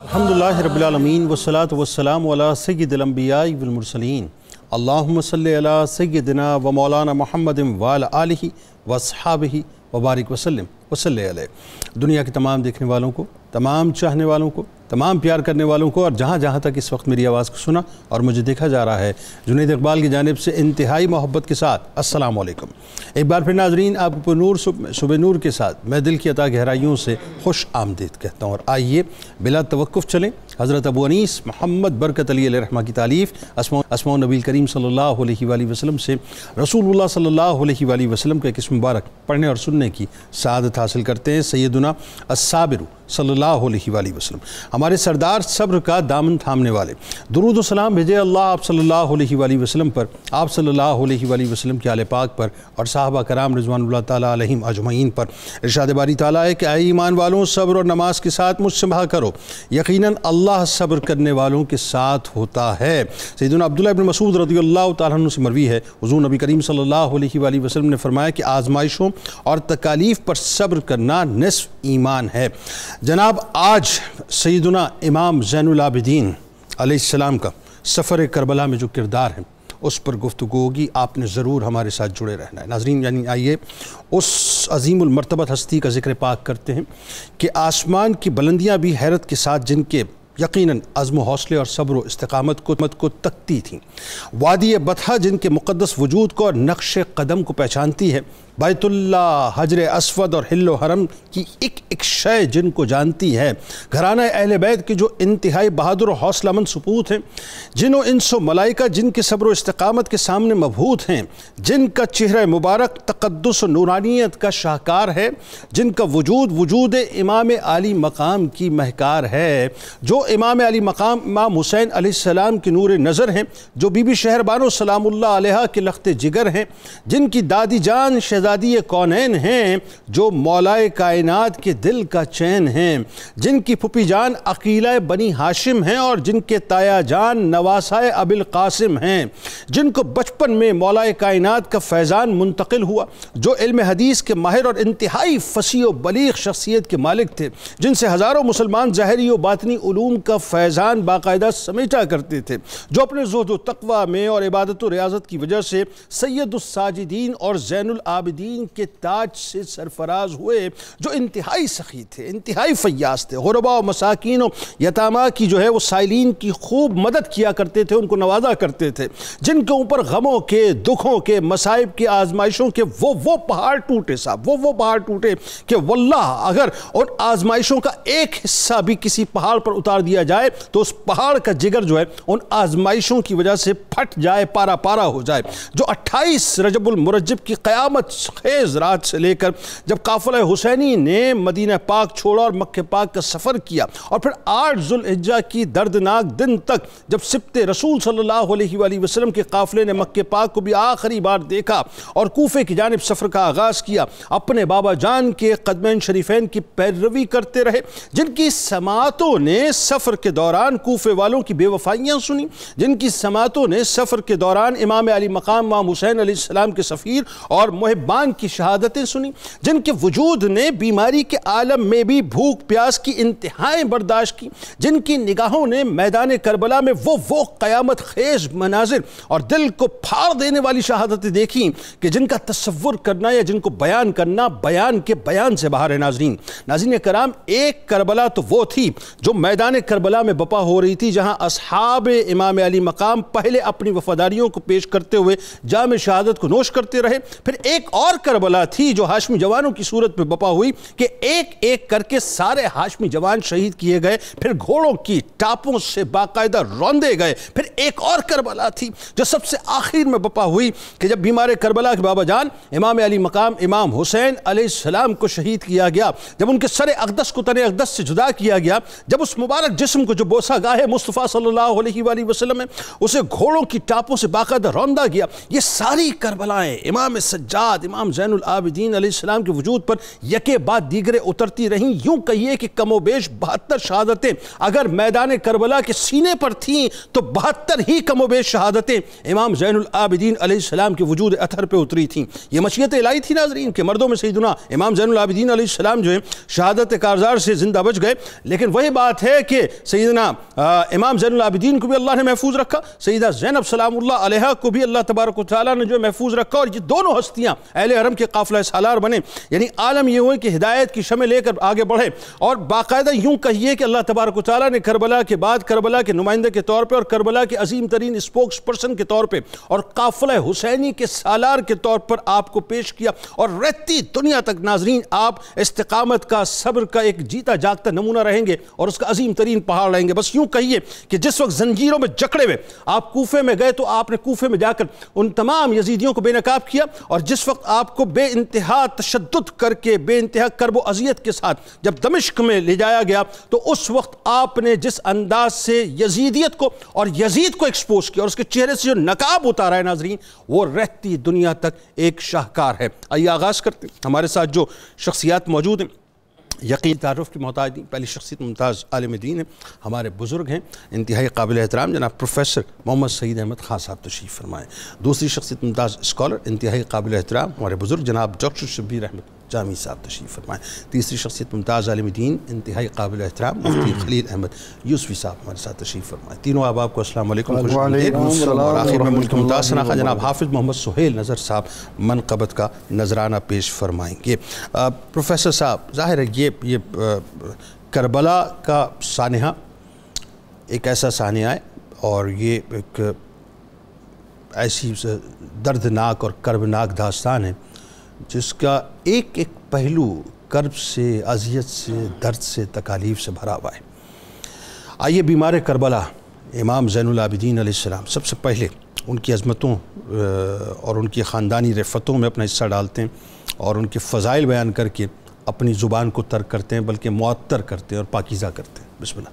الحمدللہ رب العالمین والصلاة والسلام علی سید الانبیاء والمرسلین اللہم صلی علی سیدنا و مولانا محمد وعلی آلہ واصحابہ وبارک وسلم وصلی علیہ۔ دنیا کے تمام دیکھنے والوں کو، تمام چاہنے والوں کو، تمام پیار کرنے والوں کو، اور جہاں جہاں تک اس وقت میری آواز کو سنا اور مجھے دیکھا جا رہا ہے، جنید اقبال کی جانب سے انتہائی محبت کے ساتھ السلام علیکم۔ ایک بار پھر ناظرین، آپ کو نور صبح نور کے ساتھ میں دل کی عطا گہرائیوں سے خوش آمدید کہتا ہوں، اور آئیے بلا توقف چلیں حضرت ابو انیس محمد برکت علی علیہ رحمہ کی تالیف اسماء نبی کریم صلی اللہ علیہ وآلہ وسلم سے رسول اللہ صلی اللہ علیہ وآلہ وسلم کا ایک اسم مبارک پڑھنے اور سننے کی سعادت حاصل کرتے ہیں۔ سیدنا الصابر صلی اللہ علیہ وآلہ وسلم، ہمارے سردار صبر کا دامن تھامنے والے، درود و سلام بھیجے اللہ آپ صلی اللہ علیہ وآلہ وسلم پر، آپ صلی اللہ علیہ وآلہ وسلم کے آل پاک پر اور صحابہ کرام رضوان اللہ تعالیٰ علیہم اجمعین پر۔ ارشاد باری تعالیٰ ہے کہ اے ایمان والوں، صبر اور نماز کے ساتھ مجھ سے بہا کرو، یقیناً اللہ صبر کرنے والوں کے ساتھ ہوتا ہے۔ سیدنا عبداللہ ابن مسعود رضی اللہ تعالیٰ عنہ سے مروی ہے، حضور نبی کریم صلی اللہ علیہ وآلہ وسلم نے فرمایا کہ آزمائشوں اور تکالیف پر صبر کرنا نصف ایمان ہے۔ جناب، آج سیدنا امام زین العابدین علیہ السلام کا سفر کربلا میں جو کردار ہے اس پر گفتگو ہوگی، آپ نے ضرور ہمارے ساتھ جڑے رہنا ہے۔ ناظرین، یعنی آئیے اس عظیم المرتبت ہستی کا ذکر پاک کرتے ہیں کہ آسمان کی بلندیاں بھی حیرت کے ساتھ جن کے یقیناً عزم و حوصلے اور صبر و استقامت کو تکتی تھیں، وادی بطحہ جن کے مقدس وجود کو اور نقش قدم کو پہچانتی ہے، بیت اللہ، حجر اسود اور حل و حرم کی ایک ایک شے جن کو جانتی ہے، گھرانہ اہل بیت کے جو انتہائی بہادر و حوصلہ مند سپوت ہیں، جن و انس و ملائکہ جن کے صبر و استقامت کے سامنے مبہوت ہیں، جن کا چہرہ مبارک تقدس و نورانیت کا شاہکار ہے، جن کا وجود امام علی مقام کی مہکار ہے، جو امام علی مقام امام حسین علیہ السلام کی نور نظر ہیں، جو بی بی شہر بانو سلام اللہ علیہا کے لخت جگر ہیں، جن کی دادی جان شہزادی کونین ہیں، جو مولائے کائنات کے دل کا چین ہیں، جن کی پھپھی جان عقیلہ بنی ہاشم ہیں اور جن کے تایا جان نواسائے ابی القاسم ہیں، جن کو بچپن میں مولائے کائنات کا فیضان منتقل ہوا، جو علم حدیث کے ماہر اور انتہائی فصیح و بلیغ شخصیت کے مالک تھے، جن سے ہزاروں مسلمان ظاہری و باطنی علوم کا فیضان باقاعدہ سمیٹا کرتے تھے، جو اپنے زہد و تقوی میں اور عبادت و ریاضت کی وجہ سے سید الساجدین اور زین العابدین کے تاج سے سرفراز ہوئے، جو انتہائی سخی تھے، انتہائی فیاض تھے، غرباء و مساکین و یتامہ کی جو ہے وہ سائلین کی خوب مدد کیا کرتے تھے، ان کو نوازا کرتے تھے، جن کے اوپر غموں کے، دکھوں کے، مصائب کے، آزمائشوں کے وہ پہاڑ ٹوٹے صاحب، وہ پہاڑ ٹوٹے کہ واللہ اگر ان آزمائشوں کا ایک حصہ بھی کسی پہاڑ پر اتار دیا جائے تو اس پہاڑ کا جگر جو ہے ان آزمائشوں کی وجہ سے پھٹ جائے، پارا پارا ہو جائے۔ جو 28 رجب المرجب کی قیامت خیز رات سے لے کر جب قافلہ حسینی نے مدینہ پاک چھوڑا اور مکہ پاک کا سفر کیا، اور پھر 8 ذوالحجہ کی دردناک دن تک جب سبط رسول صلی اللہ علیہ وآلہ وسلم کے قافلے نے مکہ پاک کو بھی آخری بار دیکھا اور کوفے کی جانب سفر کا آغاز کیا، اپنے بابا جان کے قدمین شریفین کی پیروی کرتے رہے، جن کی سماعتوں نے سفر کے دوران کوفے والوں کی بے وفائیاں سنی، جن کی سماعتوں نے سفر کے دوران امام علی مقام امام حسین علیہ السلام کے سفیر اور محبان کی شہادتیں سنی، جن کے وجود نے بیماری کے عالم میں بھی بھوک پیاس کی انتہائیں برداشت کی، جن کی نگاہوں نے میدان کربلا میں وہ قیامت خیز مناظر اور دل کو پھاڑ دینے والی شہادتیں دیکھیں کہ جن کا تصور کرنا یا جن کو بیان کرنا بیان کے بیان سے باہر ہے۔ ناظرین کرام، ایک کربلا تو وہ تھی جو میدان کربلا میں بپا ہو رہی تھی، جہاں اصحاب امام علی مقام پہلے اپنی وفاداریوں کو پیش کرتے ہوئے جام شہادت کو نوش کرتے رہے، پھر ایک اور کربلا تھی جو ہاشمی جوانوں کی صورت میں بپا ہوئی کہ ایک ایک کر کے سارے ہاشمی جوان شہید کیے گئے، پھر گھوڑوں کی ٹاپوں سے باقاعدہ روندے گئے، پھر ایک اور کربلا تھی جو سب سے آخر میں بپا ہوئی کہ جب بیمار کربلا کے بابا جان امام علی مقام امام حسین علیہ السلام کو شہید کیا گیا، جب ان کے سر اقدس کو تن اقدس سے جدا کیا گیا، جب اس مبارک جسم کو جو بوسہ گاہ مصطفیٰ صلی اللہ علیہ وآلہ وسلم ہے اسے گھوڑوں کی ٹاپوں سے باقاعدہ روندا گیا، یہ ساری کربلائیں امام سجاد امام زین العابدین علیہ السلام کے وجود پر یکے بعد دیگرے اترتی رہیں. یوں کہیے کہ کم و بیش 72 شہادتیں اگر میدان کربلا کے سینے پر تھیں تو 72 ہی کم و بیش شہادتیں امام زین العابدین علیہ السلام کے وجود اطہر پہ اتری تھیں. یہ مشیت الہی تھی ناظرین کہ مردوں میں سیدنا امام زین العابدین علیہ السلام جو ہیں شہادت کارزار سے زندہ بچ گئے. لیکن وہی بات ہے کہ سیدنا امام زین العابدین کو بھی اللہ نے محفوظ رکھا, سیدہ زینب سلام اللہ علیہا کو بھی اللہ تبارک و تعالیٰ نے جو محفوظ رکھا, اور یہ دونوں ہستیاں اہل حرم کے قافلہ سالار بنے. یعنی عالم یہ ہوئے کہ ہدایت کی شمع لے کر آگے بڑھے, اور باقاعدہ یوں کہیے کہ اللہ تبارک و تعالیٰ نے کربلا کے بعد کربلا کے نمائندے کے طور پہ اور کربلا کے عظیم ترین اسپوکس پرسن کے طور پہ اور قافلہ حسینی کے سالار کے طور پر آپ کو پیش کیا, اور رہتی دنیا تک ناظرین آپ استقامت کا, صبر کا ایک جیتا جاگتا نمونہ رہیں گے اور اس کا عظیم ترین پہاڑ رہیں گے. بس یوں کہیے کہ جس وقت زنجیروں میں جکڑے ہوئے آپ کوفے میں گئے تو آپ نے کوفے میں جا کر ان تمام یزیدیوں کو بے نقاب کیا, اور جس وقت آپ کو بے انتہا تشدد کر کے بے انتہا کرب و اذیت کے ساتھ جب دمشق میں لے جایا گیا تو اس وقت آپ نے جس انداز سے یزیدیت کو اور یزید کو ایکسپوز کیا اور اس کے چہرے سے جو نقاب اتارا ہے ناظرین, وہ رہتی دنیا تک ایک شاہکار ہے. آئیے آغاز کرتے ہیں. ہمارے ساتھ جو شخصیات موجود ہیں یقین تعارف کی محتاج نہیں. پہلی شخصیت ممتاز عالم دین ہیں, ہمارے بزرگ ہیں, انتہائی قابل احترام جناب پروفیسر محمد سعید احمد خان صاحب تشریف فرمائیں. دوسری شخصیت ممتاز اسکالر, انتہائی قابل احترام ہمارے بزرگ جناب ڈاکٹر شبیر احمد جامی صاحب تشریف فرمائیں. تیسری شخصیت ممتاز عالم دین, انتہائی قابل احترام مفتی خلیل احمد یوسفی صاحب ہمارے ساتھ تشریف فرمائیں. تینوں آپ کو السلام علیکم. اور آخر میں ملک ممتاز سناخہ جناب حافظ محمد سہیل نظر صاحب منقبت کا نذرانہ پیش فرمائیں گے. پروفیسر صاحب, ظاہر ہے یہ کربلا کا سانحہ ایک ایسا سانحہ ہے اور یہ ایک ایسی دردناک اور کربناک داستان ہے جس کا ایک ایک پہلو کرب سے, اذیت سے, درد سے, تکالیف سے بھرا ہوا ہے. آئیے بیمار کربلا امام زین العابدین علیہ السلام سب سے پہلے ان کی عظمتوں اور ان کی خاندانی رفتوں میں اپنا حصہ ڈالتے ہیں اور ان کے فضائل بیان کر کے اپنی زبان کو ترک کرتے ہیں بلکہ معطر کرتے ہیں اور پاکیزہ کرتے ہیں. بسم اللہ.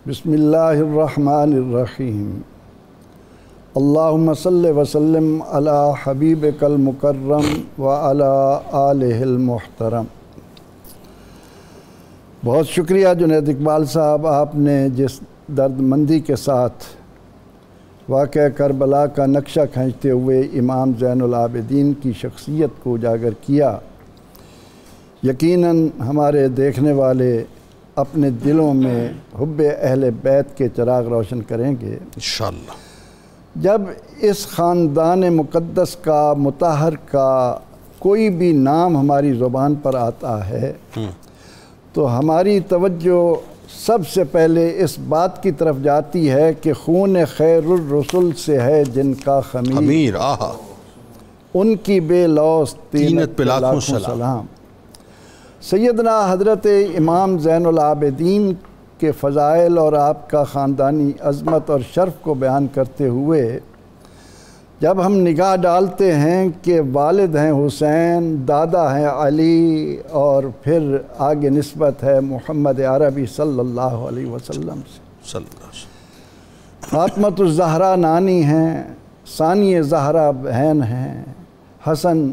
بسم اللہ الرحمن الرحیم. اللہم صلی وسلم علی حبیبک المکرم وعلی آلہ المحترم. بہت شکریہ جنید اقبال صاحب, آپ نے جس درد مندی کے ساتھ واقعہ کربلا کا نقشہ کھینچتے ہوئے امام زین العابدین کی شخصیت کو اجاگر کیا, یقیناً ہمارے دیکھنے والے اپنے دلوں میں حب اہل بیت کے چراغ روشن کریں گے انشاءاللہ. جب اس خاندان مقدس کا, مطہر کا کوئی بھی نام ہماری زبان پر آتا ہے تو ہماری توجہ سب سے پہلے اس بات کی طرف جاتی ہے کہ خون خیر الرسل سے ہے جن کا خمیر, ان کی بے لوث طینت پہ لاکھوں سلام. سیدنا حضرت امام زین العابدین کے فضائل اور آپ کا خاندانی عظمت اور شرف کو بیان کرتے ہوئے جب ہم نگاہ ڈالتے ہیں کہ والد ہیں حسین, دادا ہیں علی, اور پھر آگے نسبت ہے محمد عربی صلی اللہ علیہ وسلم سے, فاطمۃ الزہرا نانی ہیں, ثانی زہرا بہن ہیں, حسن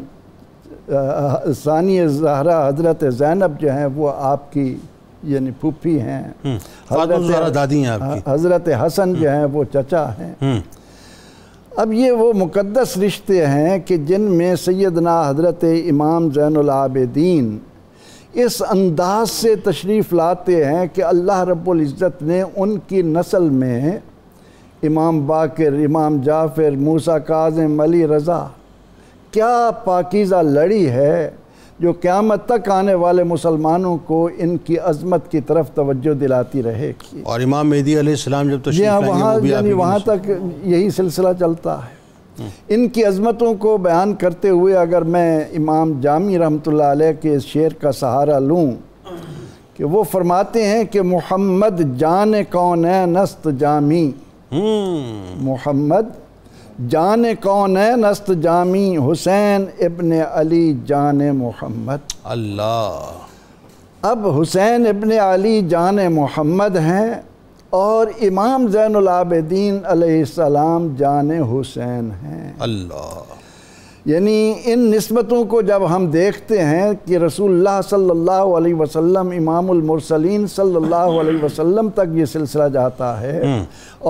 ثانی زہرا حضرت زینب جو ہیں وہ آپ کی یعنی پھوپھی ہیں, دادی ہیں آپ کی, حضرت حسن جو ہیں وہ چچا ہیں. اب یہ وہ مقدس رشتے ہیں کہ جن میں سیدنا حضرت امام زین العابدین اس انداز سے تشریف لاتے ہیں کہ اللہ رب العزت نے ان کی نسل میں امام باقر, امام جعفر, موسیٰ کاظم, علی رضا, کیا پاکیزہ لڑی ہے جو قیامت تک آنے والے مسلمانوں کو ان کی عظمت کی طرف توجہ دلاتی رہے گی. اور امام مہدی علیہ السلام جب تشریف لائیں گے وہاں تک یہی سلسلہ چلتا ہے. ان کی عظمتوں کو بیان کرتے ہوئے اگر میں امام جامی رحمۃ اللہ علیہ کے اس شعر کا سہارا لوں کہ وہ فرماتے ہیں کہ محمد جان کونین است جامی, محمد جان کونین است جامی, حسین ابن علی جان محمد. اللہ. اب حسین ابن علی جان محمد ہیں اور امام زین العابدین علیہ السلام جان حسین ہیں. اللہ. یعنی ان نسبتوں کو جب ہم دیکھتے ہیں کہ رسول اللہ صلی اللہ علیہ وسلم امام المرسلین صلی اللہ علیہ وسلم تک یہ سلسلہ جاتا ہے،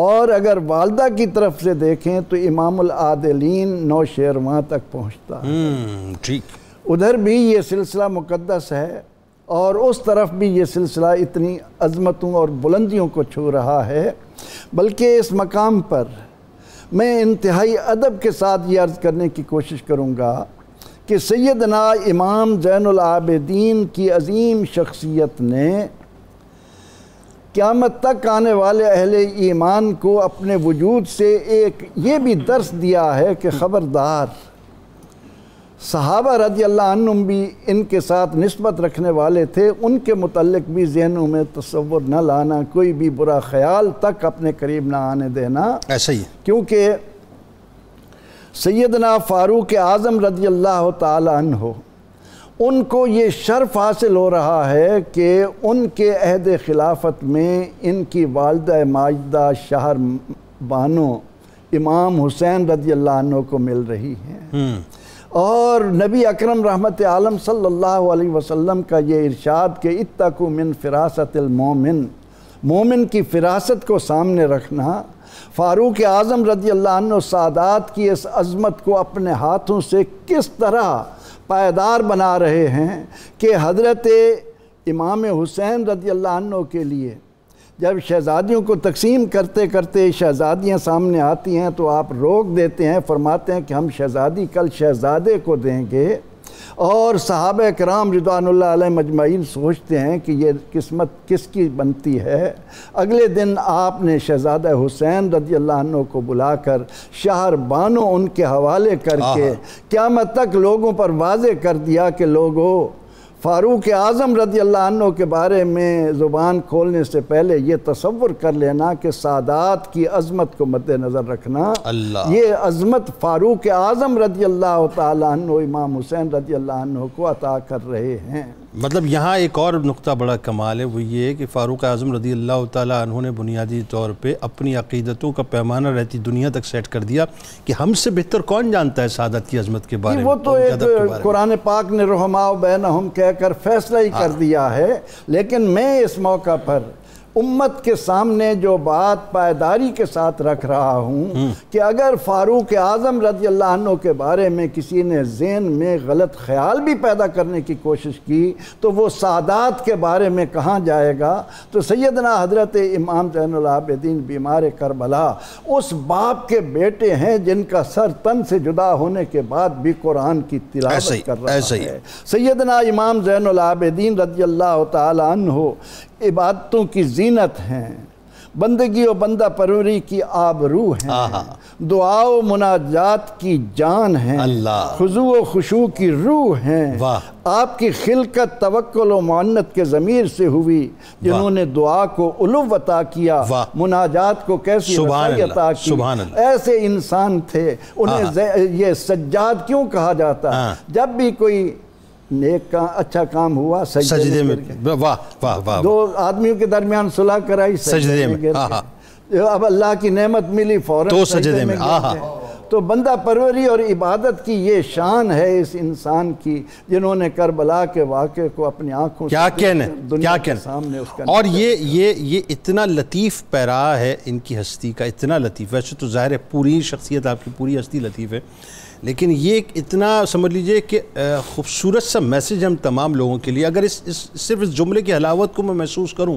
اور اگر والدہ کی طرف سے دیکھیں تو امام العادلین نوشیروان تک پہنچتا ہے، ٹھیک، ادھر بھی یہ سلسلہ مقدس ہے اور اس طرف بھی یہ سلسلہ اتنی عظمتوں اور بلندیوں کو چھو رہا ہے۔ بلکہ اس مقام پر میں انتہائی ادب کے ساتھ یہ عرض کرنے کی کوشش کروں گا کہ سیدنا امام زین العابدین کی عظیم شخصیت نے قیامت تک آنے والے اہل ایمان کو اپنے وجود سے ایک یہ بھی درس دیا ہے کہ خبردار، صحابہ رضی اللہ عنہم بھی ان کے ساتھ نسبت رکھنے والے تھے، ان کے متعلق بھی ذہنوں میں تصور نہ لانا، کوئی بھی برا خیال تک اپنے قریب نہ آنے دینا۔ ایسا ہی، کیونکہ سیدنا فاروق اعظم رضی اللہ تعالی عنہ، ان کو یہ شرف حاصل ہو رہا ہے کہ ان کے عہد خلافت میں ان کی والدہ ماجدہ شہر بانو امام حسین رضی اللہ عنہ کو مل رہی ہیں، اور نبی اکرم رحمت عالم صلی اللہ علیہ وسلم کا یہ ارشاد کہ اتقوا من فراست المومن، مومن کی فراست کو سامنے رکھنا، فاروق اعظم رضی اللہ عنہ سادات کی اس عظمت کو اپنے ہاتھوں سے کس طرح پائیدار بنا رہے ہیں کہ حضرت امام حسین رضی اللہ عنہ کے لیے جب شہزادیوں کو تقسیم کرتے کرتے شہزادیاں سامنے آتی ہیں تو آپ روک دیتے ہیں، فرماتے ہیں کہ ہم شہزادی کل شہزادے کو دیں گے، اور صحابہ کرام رضوان اللہ علیہ مجمعین سوچتے ہیں کہ یہ قسمت کس کی بنتی ہے۔ اگلے دن آپ نے شہزادہ حسین رضی اللہ عنہ کو بلا کر شہر بانو ان کے حوالے کر کے قیامت تک لوگوں پر واضح کر دیا کہ لوگوں، فاروق اعظم رضی اللہ عنہ کے بارے میں زبان کھولنے سے پہلے یہ تصور کر لینا کہ سادات کی عظمت کو مد نظر رکھنا، یہ عظمت فاروق اعظم رضی اللہ تعالیٰ عنہ امام حسین رضی اللہ عنہ کو عطا کر رہے ہیں۔ مطلب یہاں ایک اور نقطہ بڑا کمال ہے، وہ یہ ہے کہ فاروق اعظم رضی اللہ تعالیٰ عنہ نے بنیادی طور پہ اپنی عقیدتوں کا پیمانہ رہتی دنیا تک سیٹ کر دیا کہ ہم سے بہتر کون جانتا ہے سعادت کی عظمت کے بارے میں۔ وہ تو ایک قرآن پاک نے رحماء بینہم کہہ کر فیصلہ ہی کر دیا ہے، لیکن میں اس موقع پر امت کے سامنے جو بات پائیداری کے ساتھ رکھ رہا ہوں کہ اگر فاروق اعظم رضی اللہ عنہ کے بارے میں کسی نے ذہن میں غلط خیال بھی پیدا کرنے کی کوشش کی تو وہ سادات کے بارے میں کہاں جائے گا؟ تو سیدنا حضرت امام زین العابدین بیمار کربلا اس باپ کے بیٹے ہیں جن کا سر تن سے جدا ہونے کے بعد بھی قرآن کی تلاوت کر رہا ہے۔ سیدنا امام زین العابدین رضی اللہ تعالی عنہ عبادتوں کی زینت ہیں، بندگی و بندہ پروری کی آبرو ہیں، دعا و مناجات کی جان ہیں، خضوع و خشوع کی روح ہیں۔ آپ کی خلقت توکل و معنت کے ضمیر سے ہوئی، جنہوں نے دعا کو علو عطا کیا، مناجات کو کیسی رسائی عطا کی، ایسے انسان تھے۔ انہیں یہ سجاد کیوں کہا جاتا؟ جب بھی کوئی نیک کا اچھا کام ہوا سجدے میں، دو آدمیوں کے درمیان صلح کرائی سجدے میں، اب اللہ کی نعمت ملی فوراً سجدے میں گئے۔ تو بندہ پروری اور عبادت کی یہ شان ہے اس انسان کی، جنہوں نے کربلا کے واقعے کو اپنی آنکھوں سے دنیا کے سامنے اس کا، اور یہ اتنا لطیف پیرا ہے ان کی ہستی کا، اتنا لطیف۔ ویسے تو ظاہر ہے پوری شخصیت آپ کی پوری ہستی لطیف ہے، لیکن یہ اتنا سمجھ لیجئے کہ خوبصورت سا میسیج ہم تمام لوگوں کے لیے، اگر صرف اس جملے کی حلاوت کو میں محسوس کروں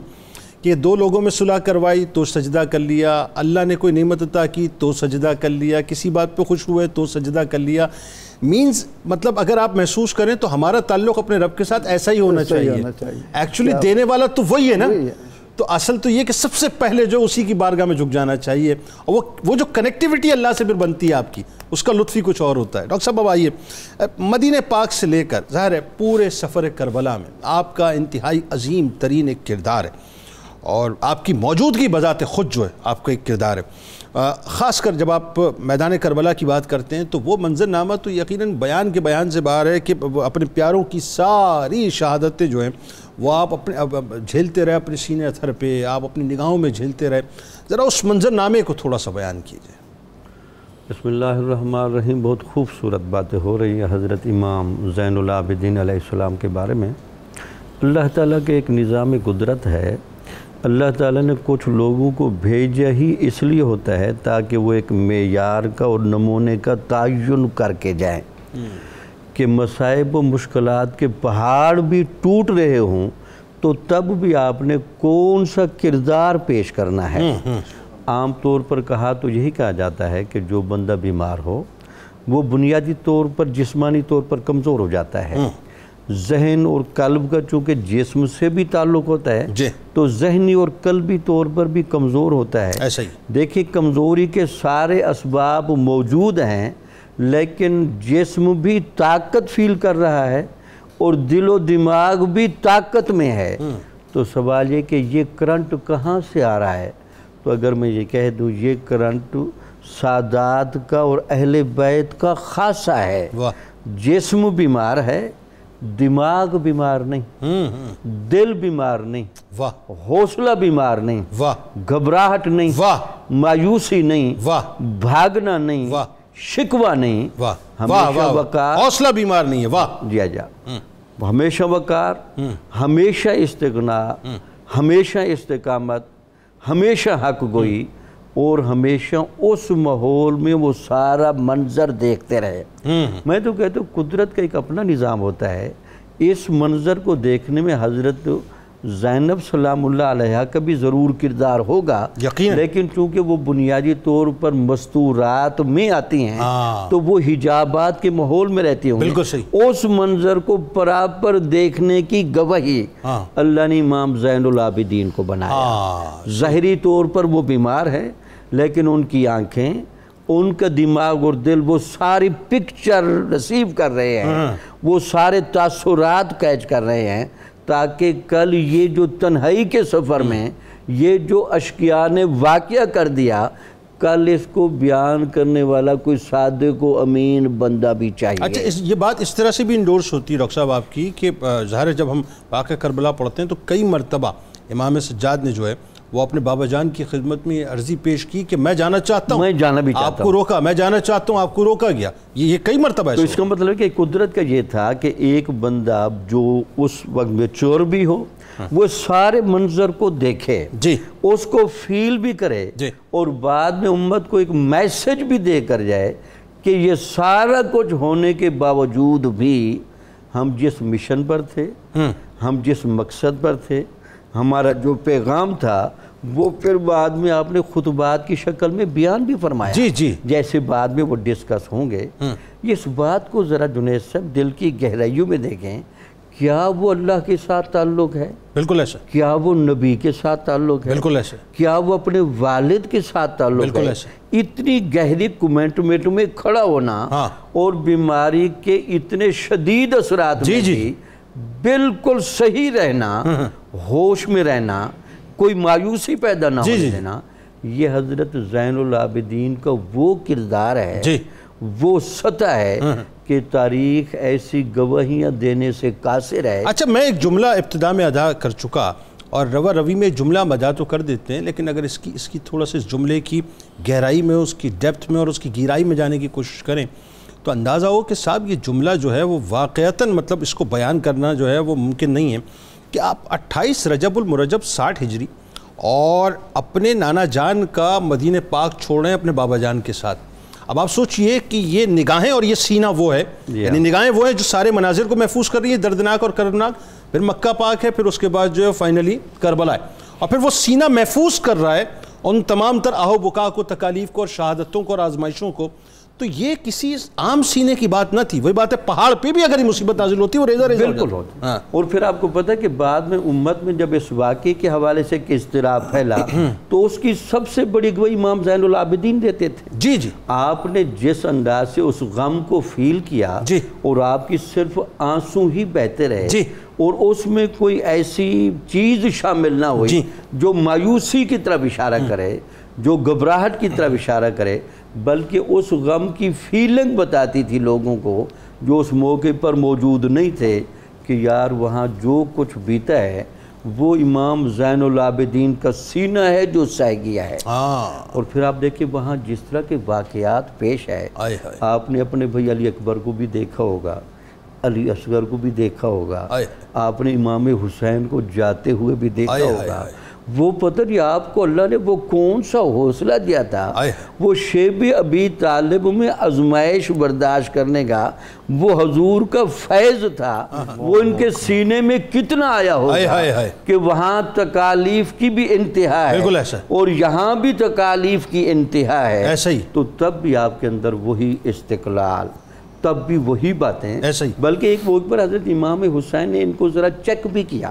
کہ دو لوگوں میں صلح کروائی تو سجدہ کر لیا، اللہ نے کوئی نعمت عطا کی تو سجدہ کر لیا، کسی بات پہ خوش ہوئے تو سجدہ کر لیا، مینز مطلب اگر آپ محسوس کریں تو ہمارا تعلق اپنے رب کے ساتھ ایسا ہی ہونا چاہیے۔ ایکچولی دینے والا تو وہی ہے نا، تو اصل تو یہ کہ سب سے پہلے جو اسی کی بارگاہ میں جھک جانا چاہیے، اور وہ جو کنیکٹیوٹی اللہ سے پھر بنتی ہے آپ کی، اس کا لطف ہی کچھ اور ہوتا ہے۔ ڈاکٹر صاحب اب آئیے، مدینہ پاک سے لے کر ظاہر ہے پورے سفر کربلا میں آپ کا انتہائی عظیم ترین ایک کردار ہے، اور آپ کی موجودگی بذات خود جو ہے آپ کا ایک کردار ہے، خاص کر جب آپ میدان کربلا کی بات کرتے ہیں تو وہ منظرنامہ تو یقیناً بیان کے بیان سے باہر ہے کہ اپنے پیاروں کی ساری شہادتیں جو ہیں وہ آپ اپنے جھیلتے رہے اپنے سینے اتھر پہ، آپ اپنی نگاہوں میں جھیلتے رہے، ذرا اس منظرنامے کو تھوڑا سا بیان کیجئے۔ بسم اللہ الرحمن الرحیم. بہت خوبصورت باتیں ہو رہی ہیں حضرت امام زین العابدین علیہ السلام کے بارے میں. اللہ تعالیٰ کے ایک نظام قدرت ہے. اللہ تعالیٰ نے کچھ لوگوں کو بھیجا ہی اس لیے ہوتا ہے تاکہ وہ ایک معیار کا اور نمونے کا تعین کر کے جائیں کہ مصائب و مشکلات کے پہاڑ بھی ٹوٹ رہے ہوں تو تب بھی آپ نے کون سا کردار پیش کرنا ہے. عام طور پر کہا تو یہی کہا جاتا ہے کہ جو بندہ بیمار ہو وہ بنیادی طور پر جسمانی طور پر کمزور ہو جاتا ہے. ذہن اور قلب کا چونکہ جسم سے بھی تعلق ہوتا ہے تو ذہنی اور قلبی طور پر بھی کمزور ہوتا ہے. ایسا ہی دیکھیں کمزوری کے سارے اسباب موجود ہیں لیکن جسم بھی طاقت فیل کر رہا ہے اور دل و دماغ بھی طاقت میں ہے. تو سوال یہ کہ یہ کرنٹ کہاں سے آ رہا ہے؟ تو اگر میں یہ کہہ دوں یہ کرنٹ سادات کا اور اہل بیت کا خاصہ ہے. جسم بیمار ہے، دماغ بیمار نہیں، دل بیمار نہیں، حوصلہ بیمار نہیں، گھبراہٹ نہیں، مایوسی نہیں، بھاگنا نہیں، شکوہ نہیں، ہمیشہ وقار، حوصلہ بیمار نہیں ہے. واہ ہمیشہ وقار، ہمیشہ استغنا، ہمیشہ استقامت، ہمیشہ حق گوئی اور ہمیشہ اس ماحول میں وہ سارا منظر دیکھتے رہے. میں تو کہتا ہوں قدرت کا ایک اپنا نظام ہوتا ہے. اس منظر کو دیکھنے میں حضرت زینب سلام اللہ علیہ کا بھی ضرور کردار ہوگا لیکن چونکہ وہ بنیادی طور پر مستورات میں آتی ہیں تو وہ حجابات کے ماحول میں رہتی ہوں اس منظر کو پراپر دیکھنے کی گواہی اللہ نے امام زین العابدین کو بنایا. ظاہری طور پر وہ بیمار ہے لیکن ان کی آنکھیں، ان کا دماغ اور دل وہ ساری پکچر ریسیو کر رہے ہیں، وہ سارے تاثرات کیچ کر رہے ہیں تاکہ کل یہ جو تنہائی کے سفر میں یہ جو اشقیاء نے واقعہ کر دیا کل اس کو بیان کرنے والا کوئی صادق و امین بندہ بھی چاہیے. اچھا یہ بات اس طرح سے بھی انڈورس ہوتی ہے ڈاکٹر صاحب آپ کی کہ ظاہر ہے جب ہم واقعہ کربلا پڑھتے ہیں تو کئی مرتبہ امام سجاد نے جو ہے وہ اپنے بابا جان کی خدمت میں عرضی پیش کی کہ میں جانا چاہتا ہوں، میں جانا بھی چاہتا ہوں، آپ کو روکا، میں جانا چاہتا ہوں، آپ کو روکا گیا. یہ کئی مرتبہ ہے. تو اس کا مطلب ہے کہ قدرت کا یہ تھا کہ ایک بندہ جو اس وقت میچور بھی ہو وہ سارے منظر کو دیکھے، اس کو فیل بھی کرے اور بعد میں امت کو ایک میسج بھی دے کر جائے کہ یہ سارا کچھ ہونے کے باوجود بھی ہم جس مشن پر تھے، ہم جس مقصد پر تھے، ہمارا جو پیغام تھا وہ پھر بعد میں آپ نے خطبات کی شکل میں بیان بھی فرمایا جیسے بعد میں وہ ڈسکس ہوں گے. اس بات کو ذرا جنید صاحب دل کی گہرائیوں میں دیکھیں. کیا وہ اللہ کے ساتھ تعلق ہے؟ بالکل ایسا. کیا وہ نبی کے ساتھ تعلق ہے؟ بالکل ایسا. کیا وہ اپنے والد کے ساتھ تعلق ہے؟ اتنی گہری کمنٹمنٹ میں کھڑا ہونا اور بیماری کے اتنے شدید اثرات میں بھی بالکل صحیح رہنا، ہوش میں رہنا، کوئی مایوسی پیدا نہ ہونے دینا، یہ حضرت زین العابدین کا وہ کردار ہے، وہ سطح ہے کہ تاریخ ایسی گواہیاں دینے سے قاصر ہے. اچھا میں ایک جملہ ابتدا میں ادا کر چکا اور روی میں جملہ ہم ادا تو کر دیتے ہیں لیکن اگر اس کی تھوڑا سا اس جملے کی گہرائی میں، اس کی ڈیپتھ میں اور اس کی گہرائی میں جانے کی کوشش کریں تو اندازہ ہو کہ صاحب یہ جملہ جو ہے وہ واقعتاً مطلب اس کو بیان کرنا جو ہے وہ ممکن نہیں ہے کہ آپ 28 رجب المرجب 60 ہجری اور اپنے نانا جان کا مدینہ پاک چھوڑ رہے ہیں اپنے بابا جان کے ساتھ. اب آپ سوچئے کہ یہ نگاہیں اور یہ سینہ وہ ہے، یعنی نگاہیں وہ ہیں جو سارے مناظر کو محفوظ کر رہی ہیں، دردناک اور کربناک، پھر مکہ پاک ہے، پھر اس کے بعد جو ہے فائنلی کربلا ہے، اور پھر وہ سینہ محفوظ کر رہا ہے ان تمام تر آہ و بکا کو، تکالیف کو اور شہادتوں کو اور آزمائشوں کو. تو یہ کسی عام سینے کی بات نہ تھی. وہی بات ہے پہاڑ پہ بھی اگر یہ مصیبت نازل ہوتی ہے وہ ریزہ بالکل ہوتی. اور پھر آپ کو پتہ ہے کہ بعد میں امت میں جب اس واقعے کے حوالے سے کہ اضطراب پھیلا تو اس کی سب سے بڑی گواہی امام زین العابدین دیتے تھے. آپ نے جس انداز سے اس غم کو فیل کیا اور آپ کی صرف آنسو ہی بہتے رہے اور اس میں کوئی ایسی چیز شامل نہ ہوئی جو مایوسی کی طرف اشارہ کرے، جو گھبراہٹ کی طرف اشارہ کرے، بلکہ اس غم کی فیلنگ بتاتی تھی لوگوں کو جو اس موقع پر موجود نہیں تھے کہ یار وہاں جو کچھ بیتا ہے وہ امام زین العابدین کا سینہ ہے جو سہ گیا ہے۔ اور پھر آپ دیکھیں وہاں جس طرح کے واقعات پیش ہے، آپ نے اپنے بھائی علی اکبر کو بھی دیکھا ہوگا، علی اصغر کو بھی دیکھا ہوگا، آپ نے امام حسین کو جاتے ہوئے بھی دیکھا ہوگا۔ وہ پتہ نہیں آپ کو اللہ نے وہ کون سا حوصلہ دیا تھا، وہ شیب ابی طالب میں آزمائش برداشت کرنے کا وہ حضور کا فیض تھا، وہ ان کے سینے میں کتنا آیا ہوگا کہ وہاں تکالیف کی بھی انتہا ہے اور یہاں بھی تکالیف کی انتہا ہے، تو تب بھی آپ کے اندر وہی استقلال، تب بھی وہی باتیں، بلکہ ایک موقع پر حضرت امام حسین نے ان کو ذرا چیک بھی کیا،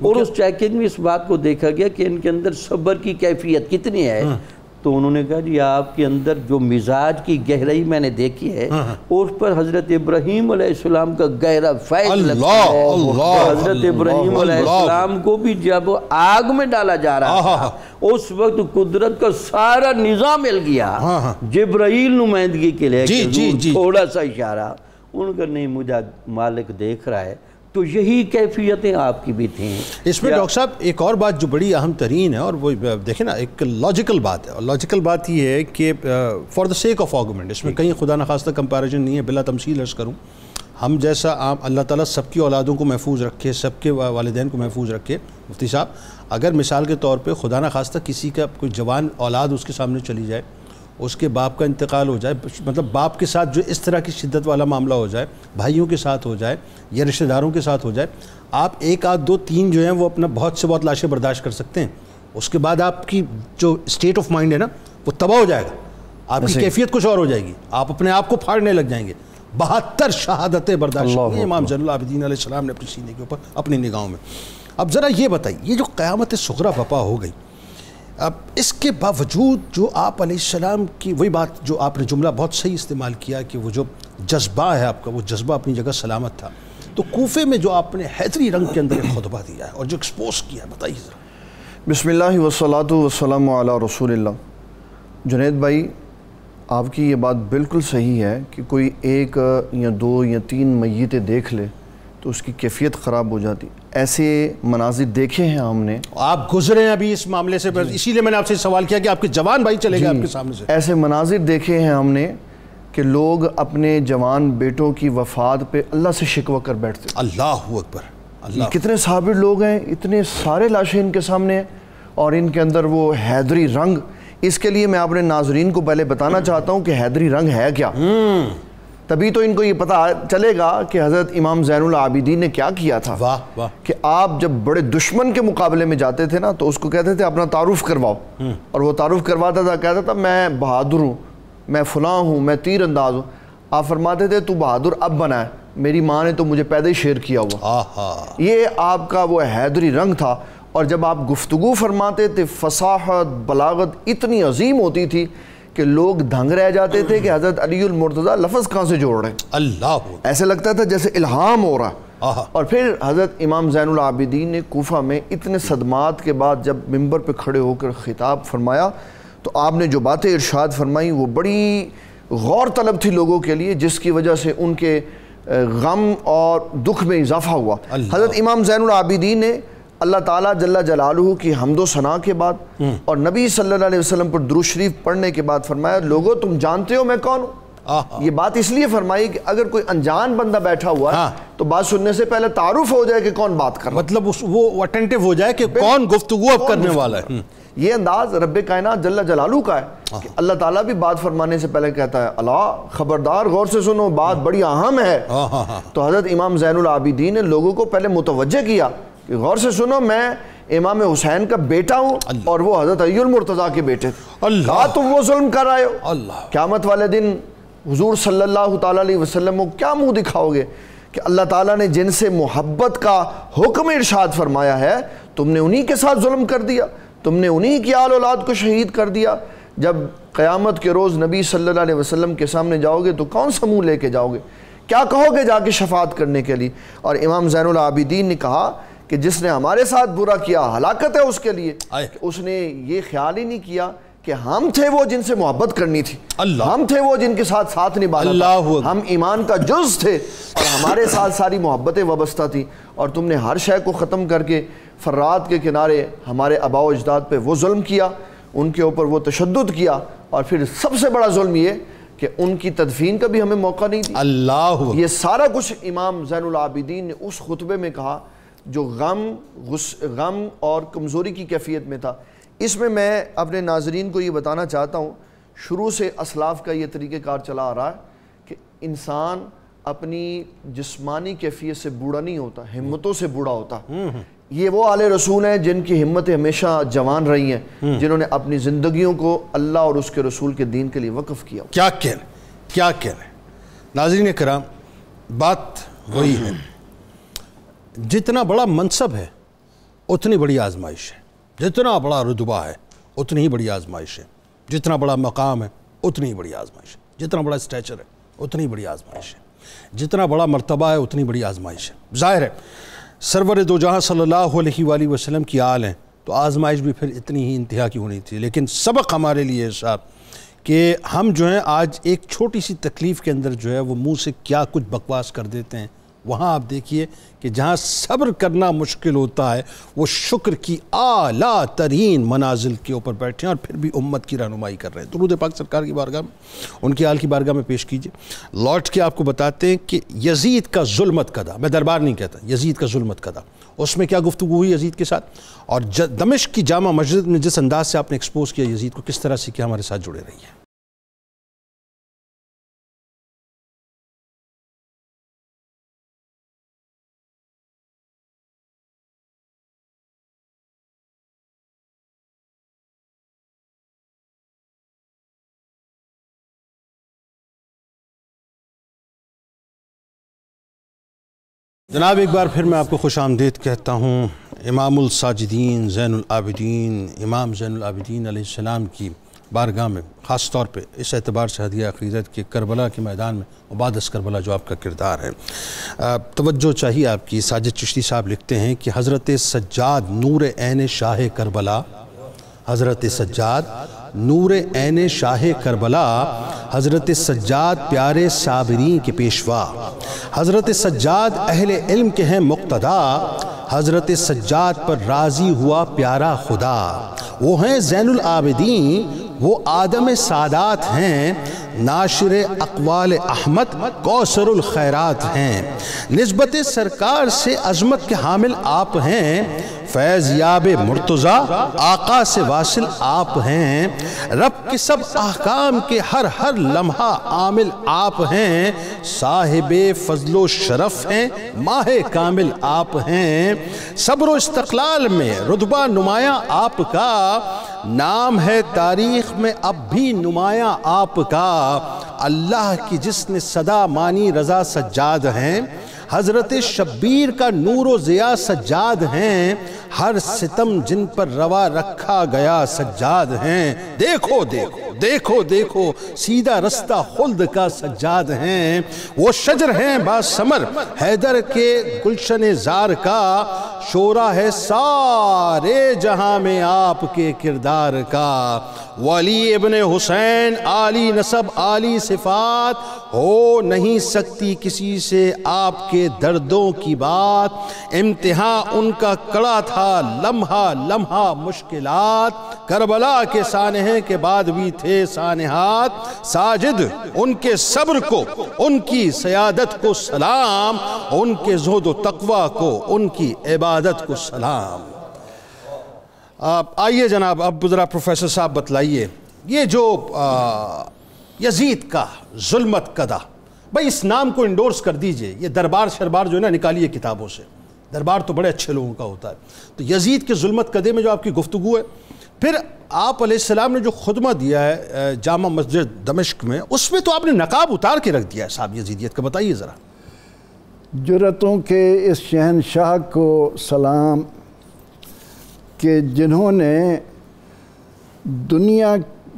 اور اس چیکنگ میں اس بات کو دیکھا گیا کہ ان کے اندر صبر کی کیفیت کتنی ہے، تو انہوں نے کہا جی آپ کے اندر جو مزاج کی گہرائی میں نے دیکھی ہے، اس پر حضرت ابراہیم علیہ السلام کا گہرا فیض لگتا ہے۔ حضرت ابراہیم علیہ السلام کو بھی جب آگ میں ڈالا جا رہا تھا، اس وقت قدرت کا سارا نظام مل گیا، جبرائیل نمائندگی کے لیے تھوڑا سا اشارہ، ان کا نہیں مجھے مالک دیکھ رہا ہے، تو یہی کیفیتیں آپ کی بھی تھیں۔ اس میں ڈاکٹر صاحب ایک اور بات جو بڑی اہم ترین ہے، اور وہ دیکھیں نا ایک لاجیکل بات ہے، اور لاجیکل بات یہ ہے کہ for the sake of argument, اس میں کہیں خدا نخواستہ کمپیریزن نہیں ہے، بلا تمثیل عرض کروں، ہم جیسا عام اللہ تعالیٰ سب کی اولادوں کو محفوظ رکھے، سب کے والدین کو محفوظ رکھے، مفتی صاحب اگر مثال کے طور پہ خدا نخواستہ کسی کا کوئی جوان اولاد اس کے سامنے چلی جائے، اس کے باپ کا انتقال ہو جائے، مطلب باپ کے ساتھ جو اس طرح کی شدت والا معاملہ ہو جائے، بھائیوں کے ساتھ ہو جائے یا رشتہ داروں کے ساتھ ہو جائے، آپ ایک آدھ دو تین جو ہیں وہ اپنا بہت سے بہت لاشیں برداشت کر سکتے ہیں، اس کے بعد آپ کی جو اسٹیٹ آف مائنڈ ہے نا وہ تباہ ہو جائے گا، آپ کی کیفیت کچھ اور ہو جائے گی، آپ اپنے آپ کو پھاڑنے لگ جائیں گے۔ 72 شہادتیں برداشت کی امام زین العابدین علیہ السلام نے اپنے سینے کے اوپر اپنی نگاہوں میں۔ اب ذرا یہ بتائیے، یہ جو قیامت صغریٰ برپا ہو گئی، اب اس کے باوجود جو آپ علیہ السلام کی وہی بات جو آپ نے جملہ بہت صحیح استعمال کیا کہ وہ جو جذبہ ہے آپ کا، وہ جذبہ اپنی جگہ سلامت تھا، تو کوفے میں جو آپ نے حیدری رنگ کے اندر ایک خطبہ دیا ہے اور جو ایکسپوز کیا ہے، بتائیے ذرا۔ بسم اللہ والصلاۃ والسلام علی رسول اللہ۔ جنید بھائی آپ کی یہ بات بالکل صحیح ہے کہ کوئی ایک یا دو یا تین میتیں دیکھ لے تو اس کی کیفیت خراب ہو جاتی، ایسے مناظر دیکھے ہیں ہم نے، آپ گزرے ہیں ابھی اس معاملے سے، اسی لیے میں نے آپ سے سوال کیا کہ آپ کے جوان بھائی چلے گئے آپ کے سامنے سے، ایسے مناظر دیکھے ہیں ہم نے کہ لوگ اپنے جوان بیٹوں کی وفات پہ اللہ سے شکوہ کر بیٹھتے۔ اللہ اکبر، اللہ، کتنے صابر لوگ ہیں، اتنے سارے لاشیں ان کے سامنے ہیں اور ان کے اندر وہ حیدری رنگ۔ اس کے لیے میں اپنے ناظرین کو پہلے بتانا چاہتا ہوں کہ حیدری رنگ ہے کیا، تبھی تو ان کو یہ پتہ چلے گا کہ حضرت امام زین العابدین نے کیا کیا تھا۔ واہ واہ، کہ آپ جب بڑے دشمن کے مقابلے میں جاتے تھے نا تو اس کو کہتے تھے اپنا تعارف کرواؤ، اور وہ تعارف کرواتا تھا، کہتا تھا میں بہادر ہوں، میں فلاں ہوں، میں تیر انداز ہوں۔ آپ فرماتے تھے تو بہادر اب بنا ہے، میری ماں نے تو مجھے پیدا ہی شیر کیا ہوا۔ یہ آپ کا وہ حیدری رنگ تھا، اور جب آپ گفتگو فرماتے تھے فصاحت بلاغت اتنی عظیم ہوتی تھی کہ لوگ دھنگ رہ جاتے تھے کہ حضرت علی المرتضیٰ لفظ کہاں سے جوڑ رہے ہیں، اللہ، ایسے لگتا تھا جیسے الہام ہو رہا۔ اور پھر حضرت امام زین العابدین نے کوفہ میں اتنے صدمات کے بعد جب ممبر پہ کھڑے ہو کر خطاب فرمایا تو آپ نے جو باتیں ارشاد فرمائی وہ بڑی غور طلب تھی لوگوں کے لیے، جس کی وجہ سے ان کے غم اور دکھ میں اضافہ ہوا۔ حضرت امام زین العابدین نے اللہ تعالیٰ جل جلالہ کی حمد و ثنا کے بعد اور نبی صلی اللہ علیہ وسلم پر درود شریف پڑھنے کے بعد فرمایا، لوگوں تم جانتے ہو میں کون ہوں۔ یہ بات اس لیے فرمائی کہ اگر کوئی انجان بندہ بیٹھا ہوا ہے تو بات سننے سے پہلے تعارف ہو جائے کہ کون بات کر رہا ہے، مطلب وہ اٹینٹیو ہو جائے کہ کون گفتگو اب کرنے والا ہے۔ یہ انداز رب کائنات جل جلالہ کا ہے کہ اللہ تعالیٰ بھی بات فرمانے سے پہلے کہتا ہے اللہ خبردار غور سے سنو، بات بڑی اہم ہے۔ تو حضرت امام زین العابدین نے لوگوں کو پہلے متوجہ کیا کہ غور سے سنو، میں امام حسین کا بیٹا ہوں اور وہ حضرت علی المرتضیٰ کے بیٹے تھے، کہا تم وہ ظلم کر رہے ہو۔ قیامت والے دن حضور صلی اللہ تعالیٰ علیہ وسلم کو کیا منہ دکھاؤ گے کہ اللہ تعالیٰ نے جن سے محبت کا حکم ارشاد فرمایا ہے تم نے انہی کے ساتھ ظلم کر دیا، تم نے انہی کی آل اولاد کو شہید کر دیا۔ جب قیامت کے روز نبی صلی اللہ علیہ وسلم کے سامنے جاؤ گے تو کون سا منہ لے کے جاؤ گے، کیا کہو گے جا کے شفاعت کرنے کے لیے؟ اور امام زین العابدین نے کہا کہ جس نے ہمارے ساتھ برا کیا ہلاکت ہے اس کے لیے، کہ اس نے یہ خیال ہی نہیں کیا کہ ہم تھے وہ جن سے محبت کرنی تھی، اللہ، ہم تھے وہ جن کے ساتھ نبھانا تھا، ہم ایمان کا جز تھے اور ہمارے ساتھ ساری محبتیں وابستہ تھیں، اور تم نے ہر شے کو ختم کر کے فرات کے کنارے ہمارے آباء و اجداد پہ وہ ظلم کیا، ان کے اوپر وہ تشدد کیا، اور پھر سب سے بڑا ظلم یہ کہ ان کی تدفین کا بھی ہمیں موقع نہیں دیا۔ اللہ، یہ سارا کچھ امام زین العابدین نے اس خطبے میں کہا جو غم اور کمزوری کی کیفیت میں تھا۔ اس میں اپنے ناظرین کو یہ بتانا چاہتا ہوں، شروع سے اسلاف کا یہ طریقہ کار چلا آ رہا ہے کہ انسان اپنی جسمانی کیفیت سے بوڑھا نہیں ہوتا، ہمتوں سے بوڑھا ہوتا۔ یہ وہ آل رسول ہیں جن کی ہمتیں ہمیشہ جوان رہی ہیں، جنہوں نے اپنی زندگیوں کو اللہ اور اس کے رسول کے دین کے لیے وقف کیا۔ کیا کہنے ناظرین کرام، بات وہی ہے، جتنا بڑا منصب ہے اتنی بڑی آزمائش ہے، جتنا بڑا رتبہ ہے اتنی ہی بڑی آزمائش ہے، جتنا بڑا مقام ہے اتنی ہی بڑی آزمائش ہے، جتنا بڑا اسٹیچر ہے اتنی بڑی آزمائش ہے، جتنا بڑا مرتبہ ہے اتنی بڑی آزمائش ہے۔ ظاہر ہے سرور دو جہاں صلی اللہ علیہ وآلہ وسلم کی آل ہیں تو آزمائش بھی پھر اتنی ہی انتہا کی ہونی تھی، لیکن سبق ہمارے لیے صاحب کہ ہم جو ہیں آج ایک چھوٹی سی تکلیف کے اندر جو ہے وہ منہ سے کیا کچھ بکواس کر دیتے ہیں، وہاں آپ دیکھیے کہ جہاں صبر کرنا مشکل ہوتا ہے وہ شکر کی اعلیٰ ترین منازل کے اوپر بیٹھے ہیں اور پھر بھی امت کی رہنمائی کر رہے ہیں۔ درود پاک سرکار کی بارگاہ میں، ان کی آل کی بارگاہ میں پیش کیجئے۔ لوٹ کے آپ کو بتاتے ہیں کہ یزید کا ظلمت قضا، میں دربار نہیں کہتا، یزید کا ظلمت قضا، اس میں کیا گفتگو ہوئی یزید کے ساتھ، اور دمشق کی جامع مسجد میں جس انداز سے آپ نے ایکسپوز کیا یزید کو، کس طرح سے کیا ہمارے ساتھ جڑے رہی ہے۔ جناب ایک بار پھر میں آپ کو خوش آمدید کہتا ہوں امام الساجدین زین العابدین امام زین العابدین علیہ السلام کی بارگاہ میں، خاص طور پہ اس اعتبار سے ہدیہ عقیدت کہ کربلا کے میدان میں عبادت کربلا جو آپ کا کردار ہے، توجہ چاہیے آپ کی۔ ساجد چشتی صاحب لکھتے ہیں کہ حضرت سجاد نور عین شاہ کربلا، حضرت سجاد نور عین شاہ کربلا، حضرت سجاد پیارے صابرین کے پیشوا، حضرت سجاد اہل علم کے ہیں مقتدا، حضرت سجاد پر راضی ہوا پیارا خدا، وہ ہیں زین العابدین، وہ آدم سادات ہیں، ناشر اقوال احمد کوثر الخیرات ہیں، نسبت سرکار سے عظمت کے حامل آپ ہیں، فیض یاب مرتضیٰ آقا سے واصل آپ ہیں، رب کے سب احکام کے ہر لمحہ عامل آپ ہیں، صاحب فضل و شرف ہیں، ماہ کامل آپ ہیں، صبر و استقلال میں رتبہ نمایاں آپ کا، نام ہے تاریخ میں اب بھی نمایاں آپ کا، اللہ کی جس نے صدا مانی رضا سجاد ہیں، حضرت شبیر کا نور و ضیاء سجاد ہیں، ہر ستم جن پر روا رکھا گیا سجاد ہیں، دیکھو دیکھو دیکھو دیکھو سیدھا رستہ خلد کا سجاد ہیں، وہ شجر ہیں باثمر حیدر کے گلشن زار کا، شورا ہے سارے جہاں میں آپ کے کردار کا، ولی ابن حسین عالی نسب عالی صفات، ہو نہیں سکتی کسی سے آپ کے دردوں کی بات، امتحان ان کا کڑا تھا لمحہ لمحہ مشکلات، کربلا کے سانحے کے بعد بھی تھے سانحات، ساجد ان کے صبر کو ان کی سیادت کو سلام، ان کے زہد و تقوی کو ان کی عبادت کو سلام۔ آئیے جناب اب ذرا پروفیسر صاحب بتلائیے، یہ جو یزید کا ظلمت قضا، بھائی اس نام کو انڈورس کر دیجئے، یہ دربار شربار جو ہے نا نکالیے کتابوں سے، دربار تو بڑے اچھے لوگوں کا ہوتا ہے، تو یزید کے ظلمت قضے میں جو آپ کی گفتگو ہے، پھر آپ علیہ السلام نے جو خطبہ دیا ہے جامع مسجد دمشق میں، اس میں تو آپ نے نقاب اتار کے رکھ دیا ہے صاحب یزیدیت کا، بتائیے ذرا۔ جرأتوں کے اس شہنشاہ کو سلام کہ جنہوں نے دنیا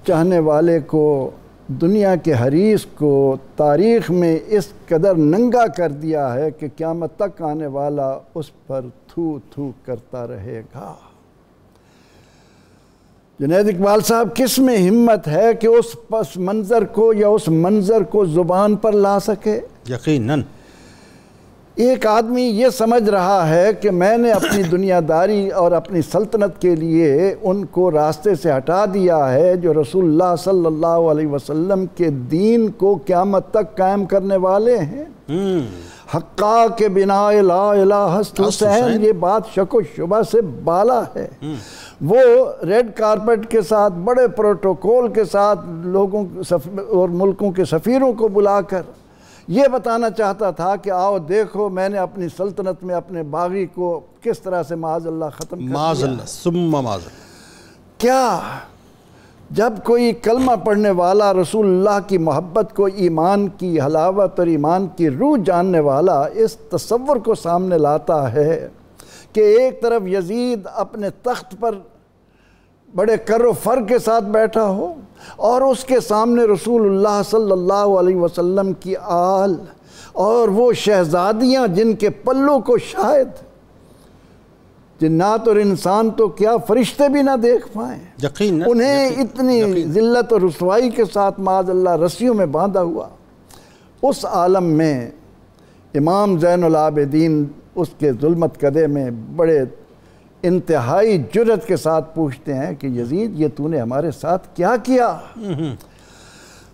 چاہنے والے کو، دنیا کے حریص کو تاریخ میں اس قدر ننگا کر دیا ہے کہ قیامت تک آنے والا اس پر تھو تھو کرتا رہے گا۔ جنید اقبال صاحب، کس میں ہمت ہے کہ اس پس منظر کو یا اس منظر کو زبان پر لا سکے؟ یقیناً ایک آدمی یہ سمجھ رہا ہے کہ میں نے اپنی دنیا داری اور اپنی سلطنت کے لیے ان کو راستے سے ہٹا دیا ہے جو رسول اللہ صلی اللہ علیہ وسلم کے دین کو قیامت تک قائم کرنے والے ہیں۔ حقا کے بنا لا الہ الا حسین، یہ بات شک و شبہ سے بالا ہے۔ وہ ریڈ کارپٹ کے ساتھ بڑے پروٹوکول کے ساتھ لوگوں اور ملکوں کے سفیروں کو بلا کر یہ بتانا چاہتا تھا کہ آؤ دیکھو میں نے اپنی سلطنت میں اپنے باغی کو کس طرح سے معاذ اللہ ختم کر دیا۔ معاذ اللہ ثم معاذ اللہ۔ کیا جب کوئی کلمہ پڑھنے والا رسول اللہ کی محبت کو، ایمان کی حلاوت اور ایمان کی روح جاننے والا اس تصور کو سامنے لاتا ہے کہ ایک طرف یزید اپنے تخت پر بڑے کر و فر کے ساتھ بیٹھا ہو اور اس کے سامنے رسول اللہ صلی اللہ علیہ وسلم کی آل اور وہ شہزادیاں جن کے پلوں کو شاید جنات اور انسان تو کیا فرشتے بھی نہ دیکھ پائیں، یقیناً انہیں اتنی ذلت اور رسوائی کے ساتھ معاذ اللہ رسیوں میں باندھا ہوا، اس عالم میں امام زین العابدین اس کے ظلمت قدے میں بڑے انتہائی جرأت کے ساتھ پوچھتے ہیں کہ یزید یہ تو نے ہمارے ساتھ کیا کیا؟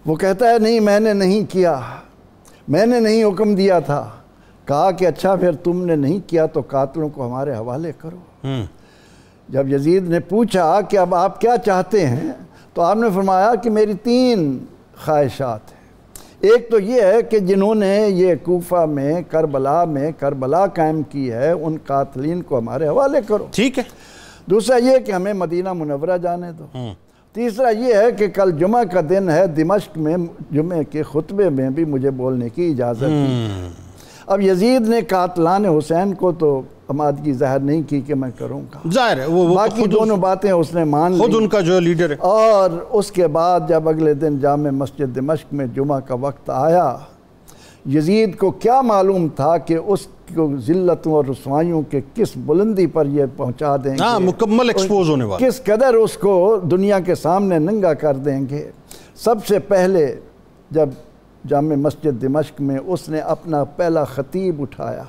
وہ کہتا ہے نہیں میں نے نہیں کیا، میں نے نہیں حکم دیا تھا۔ کہا کہ اچھا پھر تم نے نہیں کیا تو قاتلوں کو ہمارے حوالے کرو۔ جب یزید نے پوچھا کہ اب آپ کیا چاہتے ہیں تو آپ نے فرمایا کہ میری 3 خواہشات ہیں۔ ایک تو یہ ہے کہ جنہوں نے یہ کوفہ میں کربلا قائم کی ہے ان قاتلین کو ہمارے حوالے کرو۔ ٹھیک ہے۔ دوسرا یہ کہ ہمیں مدینہ منورہ جانے دو۔ تیسرا یہ ہے کہ کل جمعہ کا دن ہے، دمشق میں جمعہ کے خطبے میں بھی مجھے بولنے کی اجازت دی۔ اب یزید نے قاتلان حسین کو تو آمادگی ظاہر نہیں کی کہ میں کروں گا، ظاہر ہے وہ باقی دونوں باتیں اس نے مان لی، خود ان کا جو لیڈر ہے۔ اور اس کے بعد جب اگلے دن جامع مسجد دمشق میں جمعہ کا وقت آیا، یزید کو کیا معلوم تھا کہ اس کو ذلتوں اور رسوائیوں کے کس بلندی پر یہ پہنچا دیں گے، مکمل ایکسپوز ہونے والا، کس قدر اس کو دنیا کے سامنے ننگا کر دیں گے۔ سب سے پہلے جب جامع مسجد دمشق میں اس نے اپنا پہلا خطیب اٹھایا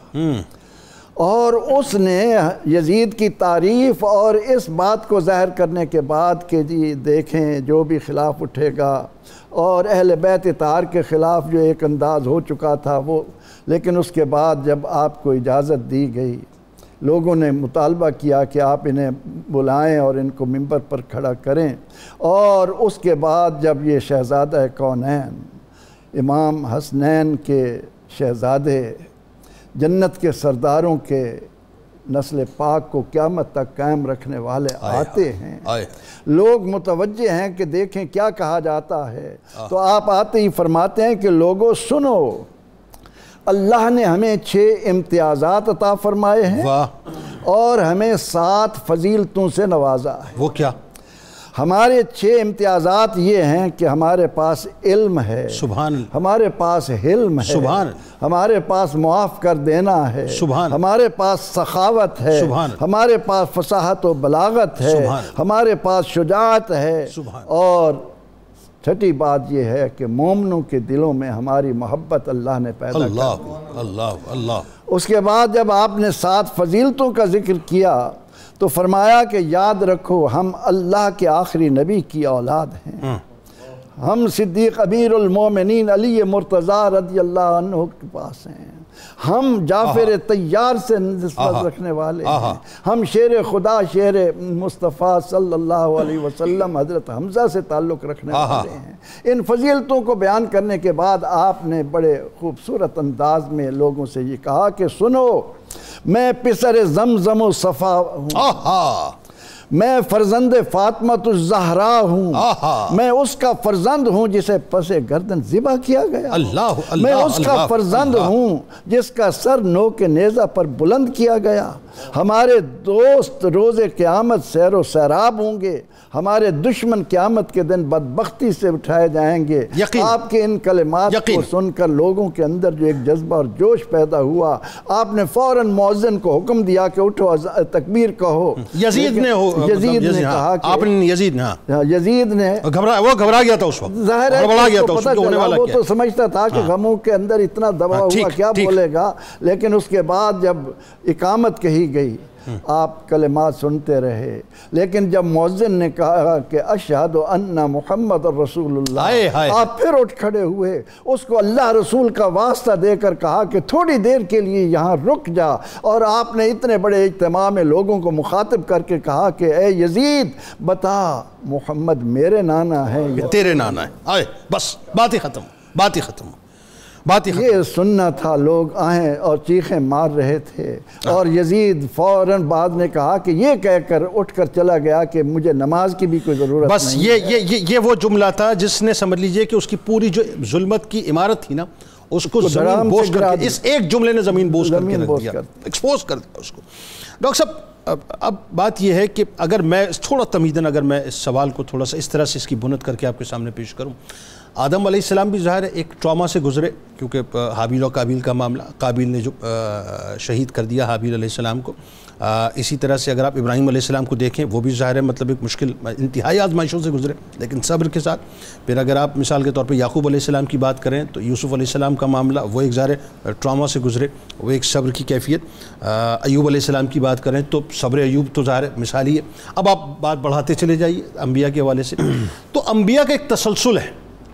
اور اس نے یزید کی تعریف اور اس بات کو ظاہر کرنے کے بعد کہ جی دیکھیں جو بھی خلاف اٹھے گا، اور اہل بیت اطہار کے خلاف جو ایک انداز ہو چکا تھا وہ، لیکن اس کے بعد جب آپ کو اجازت دی گئی، لوگوں نے مطالبہ کیا کہ آپ انہیں بلائیں اور ان کو ممبر پر کھڑا کریں، اور اس کے بعد جب یہ شہزادہ کونین امام حسنین کے شہزادے جنت کے سرداروں کے نسل پاک کو قیامت تک قائم رکھنے والے آتے ہیں، لوگ متوجہ ہیں کہ دیکھیں کیا کہا جاتا ہے، تو آپ آتے ہی فرماتے ہیں کہ لوگوں سنو، اللہ نے ہمیں 6 امتیازات عطا فرمائے ہیں اور ہمیں 7 فضیلتوں سے نوازا ہے۔ وہ کیا؟ ہمارے 6 امتیازات یہ ہیں کہ ہمارے پاس علم ہے، سبحان اللہ، ہمارے پاس حلم ہے، سبحان اللہ، ہمارے پاس معاف کر دینا ہے، سبحان اللہ، ہمارے پاس سخاوت ہے، سبحان اللہ، ہمارے پاس فصاحت و بلاغت ہے، سبحان اللہ، ہمارے پاس شجاعت ہے، سبحان اللہ، اور چھٹی بات یہ ہے کہ مومنوں کے دلوں میں ہماری محبت اللہ نے پیدا کر دی۔ اللہ اللہ اللہ۔ اس کے بعد جب آپ نے 7 فضیلتوں کا ذکر کیا تو فرمایا کہ یاد رکھو ہم اللہ کے آخری نبی کی اولاد ہیں، ہم صدیق امیر المومنین علی مرتضیٰ رضی اللہ عنہ کے پاس ہیں، ہم جعفر طیار سے نسبت رکھنے والے ہیں، ہم شیر خدا شیر مصطفیٰ صلی اللہ علیہ وسلم حضرت حمزہ سے تعلق رکھنے والے ہیں۔ ان فضیلتوں کو بیان کرنے کے بعد آپ نے بڑے خوبصورت انداز میں لوگوں سے یہ کہا کہ سنو، میں پسر زمزم و صفا ہوں، میں فرزند فاطمۃ الزہرا ہوں، میں اس کا فرزند ہوں جسے پس گردن ذبح کیا گیا، میں اس کا فرزند ہوں جس کا سر نو کے نیزہ پر بلند کیا گیا، ہمارے دوست روز قیامت سیر و سیراب ہوں گے، ہمارے دشمن قیامت کے دن بدبختی سے اٹھائے جائیں گے۔ آپ کے ان کلمات کو سن کر لوگوں کے اندر جو ایک جذبہ اور جوش پیدا ہوا، آپ نے فوراً مؤذن کو حکم دیا کہ اٹھو تکبیر کہو۔ یزید نے کہا کہ آپ نے یزید نے یزید نے وہ گھبرا گیا تھا اس وقت، ظاہر ہے گھبرا گیا کہ تھا، پتہ چلا، وہ تو سمجھتا تھا کہ غموں کے اندر اتنا دبا ہوا کیا بولے گا، لیکن اس کے بعد جب اقامت کہی گئی آپ کلمات سنتے رہے، لیکن جب مؤذن نے کہا کہ اشہد ان محمد رسول اللہ، آپ پھر اٹھ کھڑے ہوئے، اس کو اللہ رسول کا واسطہ دے کر کہا کہ تھوڑی دیر کے لیے یہاں رک جا، اور آپ نے اتنے بڑے اجتماع میں لوگوں کو مخاطب کر کے کہا کہ اے یزید بتا محمد میرے نانا ہے یا تیرے نانا ہے، آئے بس بات ہی ختم، بات ہی ختم، بات ہی ختم۔ یہ سننا تھا، لوگ آئیں اور چیخیں مار رہے تھے، اور یزید فوراً بعد میں کہا کہ یہ کہہ کر اٹھ کر چلا گیا کہ مجھے نماز کی بھی کوئی ضرورت نہیں۔ بس یہ وہ جملہ تھا جس نے سمجھ لیجئے کہ اس کی پوری جو ظلمت کی عمارت تھی نا، اس کو زمین بوس کر کے، اس ایک جملے نے زمین بوس کر کے رکھ دیا، ایکسپوز کر دیا اس کو۔ ڈاکٹر صاحب اب بات یہ ہے کہ اگر میں تھوڑا تمیدن اگر میں اس سوال کو تھوڑا سا اس طرح سے اس کی بنت کر کے آپ کے سامنے پیش کروں، آدم علیہ السلام بھی ظاہر ہے ایک ٹراما سے گزرے، کیونکہ حابیل و قابیل کا معاملہ، قابیل نے جو شہید کر دیا حابیل علیہ السلام کو، اسی طرح سے اگر آپ ابراہیم علیہ السلام کو دیکھیں وہ بھی ظاہر ہے مطلب ایک مشکل انتہائی آزمائشوں سے گزرے لیکن صبر کے ساتھ۔ پھر اگر آپ مثال کے طور پہ یعقوب علیہ السلام کی بات کریں تو یوسف علیہ السلام کا معاملہ وہ ایک ظاہر ٹراما سے گزرے، وہ ایک صبر کی کیفیت۔ ایوب علیہ السلام کی بات کریں تو صبر ایوب تو ظاہر مثالی ہے۔ اب آپ بات بڑھاتے چلے جائیے انبیاء کے حوالے سے، تو انبیاء کا ایک تسلسل ہے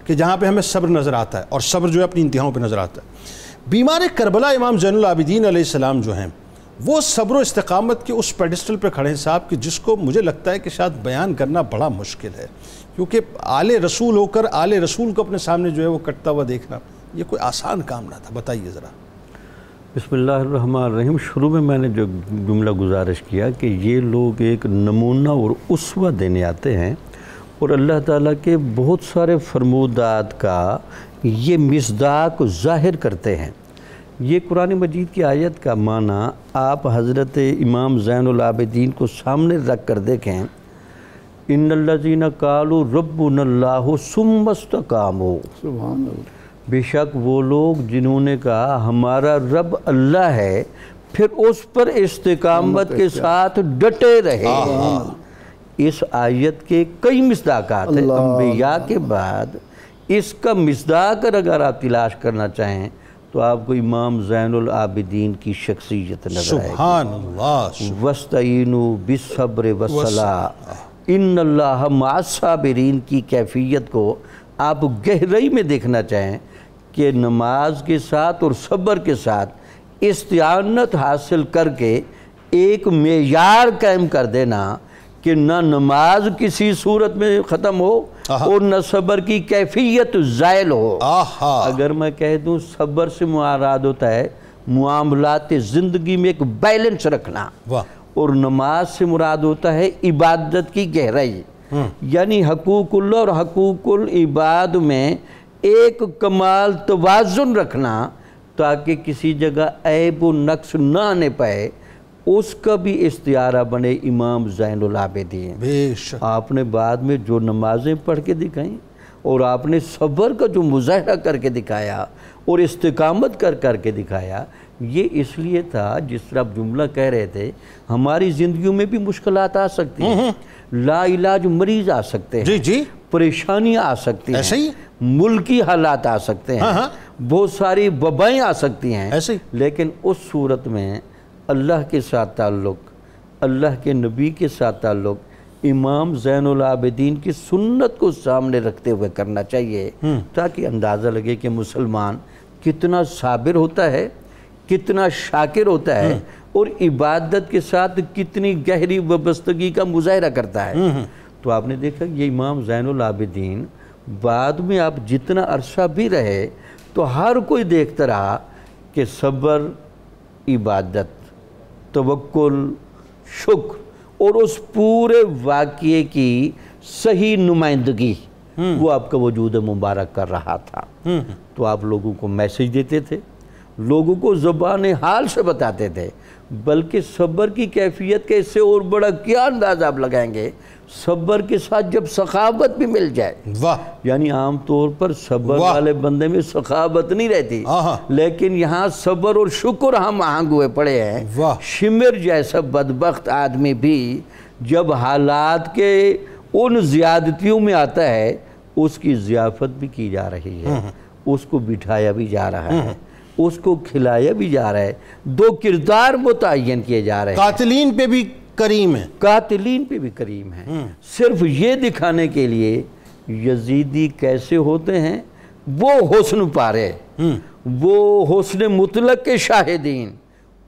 کہ جہاں پہ ہمیں صبر نظر آتا ہے، اور صبر جو ہے اپنی انتہاؤں پہ نظر آتا ہے۔ بیمار کربلا امام زین العابدین علیہ السلام جو ہیں وہ صبر و استقامت کے اس پیڈسٹل پہ کھڑے ہیں صاحب کہ جس کو مجھے لگتا ہے کہ شاید بیان کرنا بڑا مشکل ہے، کیونکہ آل رسول ہو کر آل رسول کو اپنے سامنے جو ہے وہ کٹتا ہوا دیکھنا یہ کوئی آسان کام نہ تھا، بتائیے ذرا۔ بسم اللہ الرحمن الرحیم۔ شروع میں نے جو جملہ گزارش کیا کہ یہ لوگ ایک نمونہ اور اسوہ دینے آتے ہیں، اور اللہ تعالیٰ کے بہت سارے فرمودات کا یہ مصداق ظاہر کرتے ہیں۔ یہ قرآن مجید کی آیت کا معنی آپ حضرت امام زین العابدین کو سامنے رکھ کر دیکھیں، ان الذین قالوا ربنا اللہ ثم استقاموا، سبحان اللہ، بے شک وہ لوگ جنہوں نے کہا ہمارا رب اللہ ہے، پھر اس پر استقامت کے ساتھ ڈٹے رہے۔ اس آیت کے کئی مصداقات ہیں، انبیاء کے بعد اس کا مصداق اگر آپ تلاش کرنا چاہیں تو آپ کو امام زین العابدین کی شخصیت نظر آئے گی۔ سبحان اللہ۔ وَاسْتَعِینُوا بِالصَّبْرِ وَالصَّلَاةِ اِنَّ اللَّهَ مَعَ الصَّابِرِينَ کی کیفیت کو آپ گہرائی میں دیکھنا چاہیں کہ نماز کے ساتھ اور صبر کے ساتھ استعانت حاصل کر کے ایک معیار قائم کر دینا کہ نہ نماز کسی صورت میں ختم ہو اور نہ صبر کی کیفیت زائل ہو۔ اگر میں کہہ دوں صبر سے مراد ہوتا ہے معاملات زندگی میں ایک بیلنس رکھنا، اور نماز سے مراد ہوتا ہے عبادت کی گہرائی، یعنی حقوق اللہ اور حقوق العباد میں ایک کمال توازن رکھنا تاکہ کسی جگہ عیب و نقص نہ آنے پائے، اس کا بھی استعارہ بنے امام زین العابدین۔ بے شک آپ نے بعد میں جو نمازیں پڑھ کے دکھائیں اور آپ نے صبر کا جو مظاہرہ کر کے دکھایا اور استقامت کر کے دکھایا، یہ اس لیے تھا جس طرح آپ جملہ کہہ رہے تھے ہماری زندگیوں میں بھی مشکلات آ سکتی ہیں، لا علاج مریض آ سکتے ہیں، جی پریشانیاں آ سکتی ہیں، ایسے ہی ملکی حالات آ سکتے ہیں، بہت ساری وبائیں آ سکتی ہیں، ایسے ہی، لیکن اس صورت میں اللہ کے ساتھ تعلق، اللہ کے نبی کے ساتھ تعلق امام زین العابدین کی سنت کو سامنے رکھتے ہوئے کرنا چاہیے تاکہ اندازہ لگے کہ مسلمان کتنا صابر ہوتا ہے، کتنا شاکر ہوتا ہے، اور عبادت کے ساتھ کتنی گہری وابستگی کا مظاہرہ کرتا ہے۔ تو آپ نے دیکھا یہ امام زین العابدین بعد میں آپ جتنا عرصہ بھی رہے تو ہر کوئی دیکھتا رہا کہ صبر، عبادت، توکل، شکر اور اس پورے واقعے کی صحیح نمائندگی وہ آپ کا وجود مبارک کر رہا تھا۔ تو آپ لوگوں کو میسج دیتے تھے، لوگوں کو زبان حال سے بتاتے تھے، بلکہ صبر کی کیفیت کے اس سے اور بڑا کیا انداز آپ لگائیں گے، صبر کے ساتھ جب سخاوت بھی مل جائے، یعنی عام طور پر صبر والے بندے میں سخاوت نہیں رہتی، لیکن یہاں صبر اور شکر ہم آہنگ ہوئے پڑے ہیں۔ شمر جیسا بدبخت آدمی بھی جب حالات کے ان زیادتیوں میں آتا ہے اس کی ضیافت بھی کی جا رہی ہے، اس کو بٹھایا بھی جا رہا ہے، اس کو کھلایا بھی جا رہا ہے، دو کردار متعین کیے جا رہے ہیں۔ قاتلین پہ بھی کریم ہے، قاتلین پہ بھی کریم ہے، صرف یہ دکھانے کے لیے یزیدی کیسے ہوتے ہیں، وہ حسن پارے، وہ حسن مطلق کے شاہدین،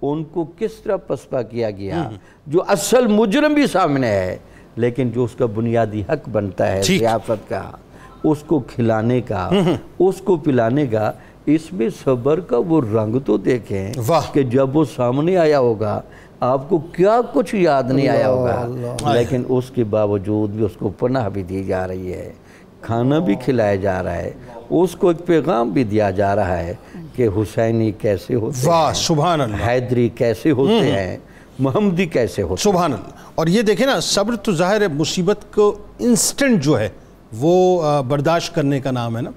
ان کو کس طرح پسپا کیا گیا، جو اصل مجرم بھی سامنے ہے لیکن جو اس کا بنیادی حق بنتا ہے ضیافت کا، اس کو کھلانے کا، اس کو پلانے کا، اس میں صبر کا وہ رنگ تو دیکھیں کہ جب وہ سامنے آیا ہوگا آپ کو کیا کچھ یاد نہیں آیا ہوگا، لیکن اس کے باوجود بھی اس کو پناہ بھی دی جا رہی ہے، کھانا بھی کھلایا جا رہا ہے، اس کو ایک پیغام بھی دیا جا رہا ہے کہ حسینی کیسے ہوتے ہیں، سبحان اللہ، حیدری کیسے ہوتے ہیں، محمدی کیسے ہوتے ہیں۔ سبحان اللہ۔ اور یہ دیکھیں نا، صبر تو ظاہر ہے مصیبت کو انسٹنٹ جو ہے وہ برداشت کرنے کا نام ہے نا،